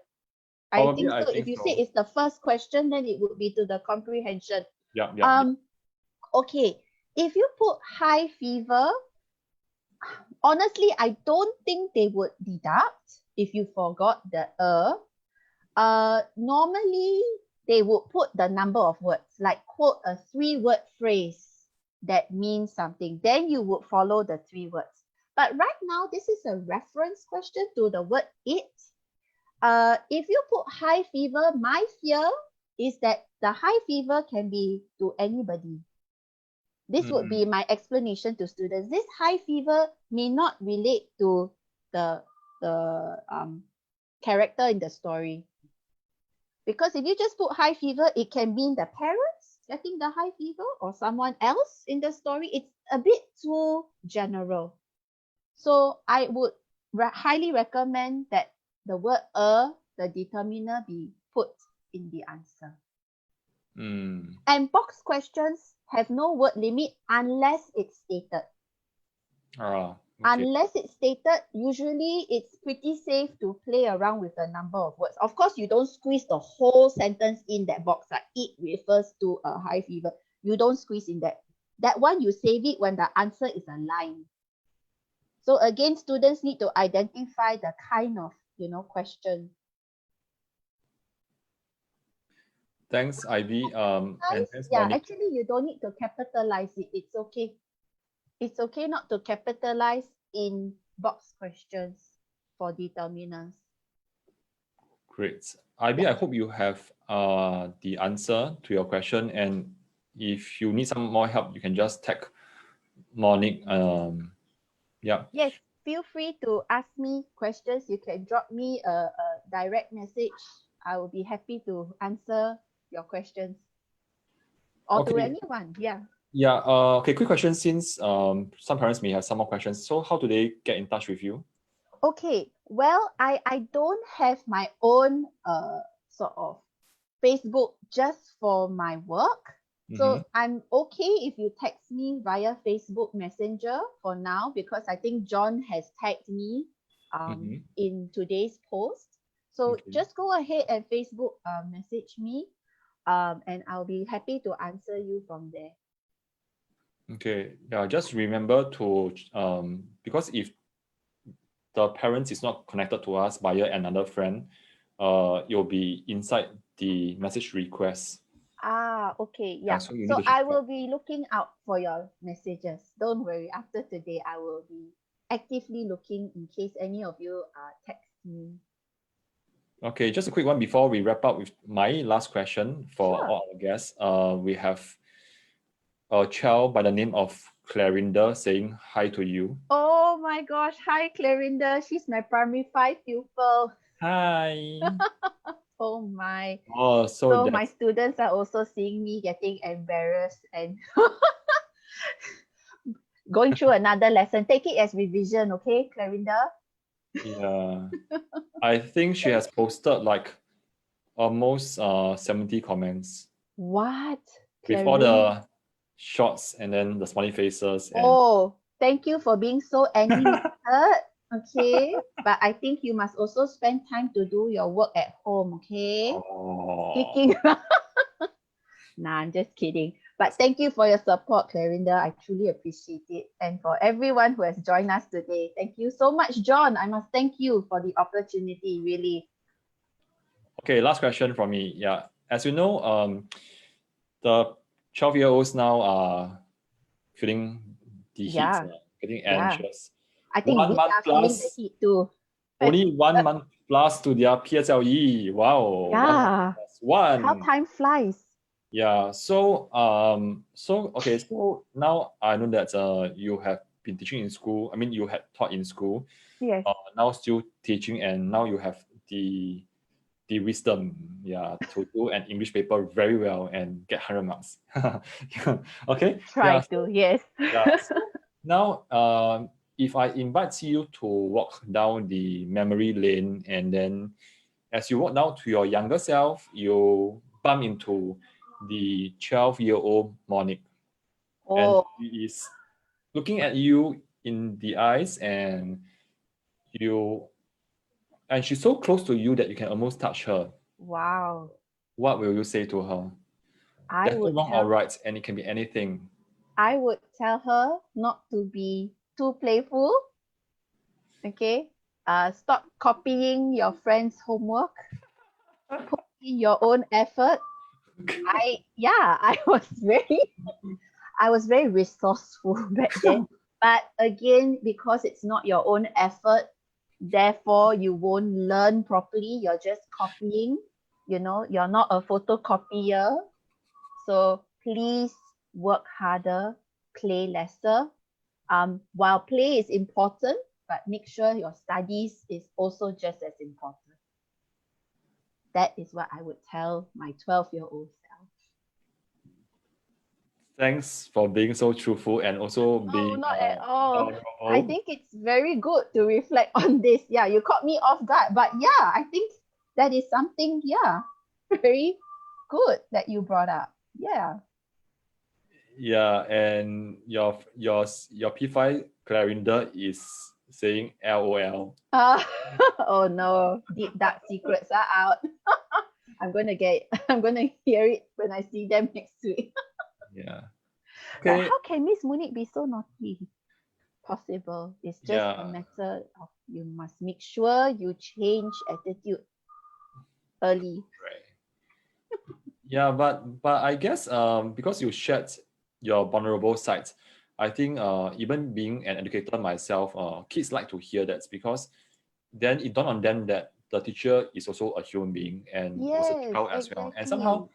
Probably, I think so. If you say it's the first question, then it would be to the comprehension. Yeah. Okay. If you put high fever, honestly, I don't think they would deduct if you forgot the normally they would put the number of words, like quote a 3-word phrase that means something. Then you would follow the 3 words. But right now, this is a reference question to the word it. If you put high fever, my fear is that the high fever can be to anybody. This would be my explanation to students. This high fever may not relate to the character in the story. Because if you just put high fever, it can mean the parents getting the high fever or someone else in the story. It's a bit too general. So I would highly recommend that the word the determiner, be put in the answer. And box questions have no word limit unless it's stated. Okay. Unless it's stated, usually it's pretty safe to play around with the number of words. Of course, you don't squeeze the whole sentence in that box, like it refers to a high fever. You don't squeeze in that. That one, you save it when the answer is a line. So again, students need to identify the kind of, question. Thanks, Ivy. And thanks, Yeah, Monique. actually, you don't need to capitalize it. It's okay. It's okay not to capitalize in box questions for determiners. Great. Ivy, I hope you have the answer to your question. And if you need some more help, you can just tag Monique. Yeah. Yes, feel free to ask me questions. You can drop me a direct message. I will be happy to answer your questions. Or to Okay. anyone. Yeah. Yeah. Okay. Quick question. Since some parents may have some more questions, so how do they get in touch with you? Okay. Well, I don't have my own sort of Facebook just for my work. So I'm okay if you text me via Facebook Messenger for now, because I think John has tagged me in today's post. So just go ahead and Facebook message me, and I'll be happy to answer you from there. Okay. Yeah. Just remember to because if the parents is not connected to us via another friend, it will be inside the message request. Okay. Yeah. So you So need to I check will be looking out for your messages. Don't worry. After today, I will be actively looking in case any of you text me. Okay, just a quick one before we wrap up with my last question for Sure. all our guests. We have a child by the name of Clarinda saying hi to you. Oh my gosh. Hi, Clarinda. She's my primary 5 pupil. Hi. Oh my. Oh, So my students are also seeing me getting embarrassed and going through another lesson. Take it as revision, okay, Clarinda? yeah. I think she has posted like almost 70 comments What? with all the shots and then the smiley faces. And Oh, thank you for being so animated. Okay, but I think you must also spend time to do your work at home, okay? Speaking. Nah, I'm just kidding. But thank you for your support, Clarinda. I truly appreciate it. And for everyone who has joined us today, thank you so much, John. I must thank you for the opportunity, really. Okay, last question from me. Yeah, as you know, the 12-year-olds now are feeling the heat, getting anxious. I think 1 we month are feeling the plus, heat too. only 1 month plus to their PSLE. Wow. Yeah. 1 How time flies. Yeah. So okay. So now I know that you have been teaching in school. I mean, you had taught in school. Yes. Now still teaching, and now you have the wisdom, to do an English paper very well and get 100 marks. Okay. Try to, yes. Yeah. So now, if I invite you to walk down the memory lane, and then as you walk down to your younger self, you bump into the 12-year-old Monique. And she is looking at you in the eyes, and she's so close to you that you can almost touch her. Wow. What will you say to her? There's no wrong or right, and it can be anything. I would tell her not to be too playful. Okay. Stop copying your friend's homework. Put in your own effort. I was very resourceful back then. But again, because it's not your own effort, therefore you won't learn properly. You're just copying. You're not a photocopier. So please work harder, play lesser. While play is important, but make sure your studies is also just as important. That is what I would tell my 12-year-old self. Thanks for being so truthful and also being not at all. vulnerable. I think it's very good to reflect on this. Yeah, you caught me off guard, but yeah, I think that is something, very good that you brought up. Yeah. Yeah, and your P5 Clarinda is saying LOL. Oh no, deep dark secrets are out. I'm gonna hear it when I see them next week. Yeah. Like, Okay. how can Miss Monique be so naughty? Possible. It's just a Yeah. matter of you must make sure you change attitude early. Right. Yeah, but I guess because you shared your vulnerable sides, I think even being an educator myself, kids like to hear that because then it dawned on them that the teacher is also a human being and was a Yes, child as well. And somehow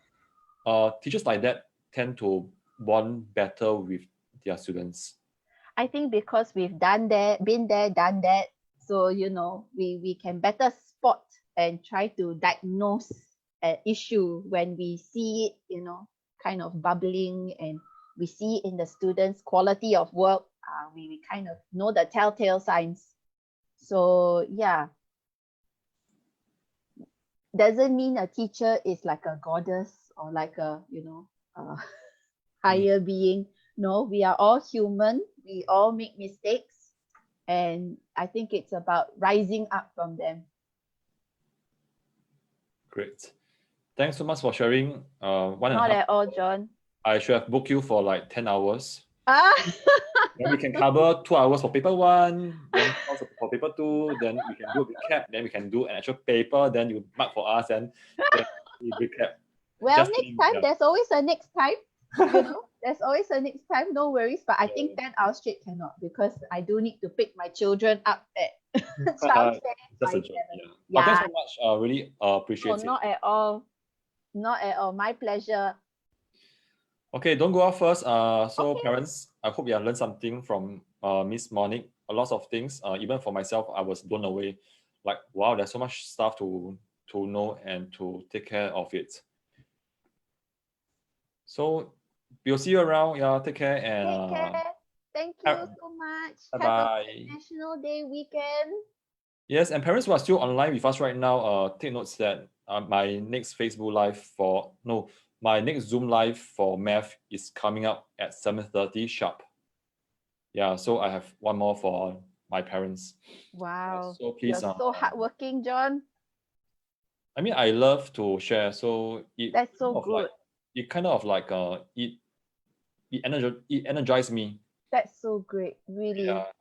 exactly. teachers like that tend to bond better with their students. I think because we've done that, been there, done that, so we can better spot and try to diagnose an issue when we see it, kind of bubbling, and we see in the students' quality of work. We kind of know the telltale signs. So yeah, doesn't mean a teacher is like a goddess or like a higher being. No, we are all human. We all make mistakes. And I think it's about rising up from them. Great. Thanks so much for sharing. Not at all, John. I should have booked you for like 10 hours. Ah, Then we can cover 2 hours for paper 1, then 2 hours for paper 2, then we can do a recap, then we can do an actual paper, then you mark for us, and then we recap. well, Just next kidding, time, yeah. there's always a next time. There's always a next time. No worries. But I think 10 hours straight cannot, because I do need to pick my children up at childcare. Just a by joke. 7. Yeah. But thanks Yeah. so much. Really appreciate No, it. not at all. Not at all. My pleasure. Okay, don't go off first. So Okay. parents, I hope you have learned something from Miss Monique. A lot of things. Even for myself, I was blown away. Like, wow, there's so much stuff to know and to take care of it. So we'll see you around. Yeah, take care and Take care. Thank you so much. Have a bye-bye. great National Day weekend. Yes, and parents who are still online with us right now, take notes that my next Facebook Live my next Zoom Live for math is coming up at 7:30 sharp. Yeah, so I have one more for my parents. Wow. So please, You're so hardworking, John. I mean, I love to share, so That's so good. It energized me. That's so great. Really. Yeah.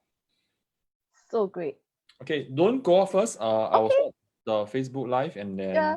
So great. Okay, don't go off first. I will Okay. start the Facebook Live and then Yeah.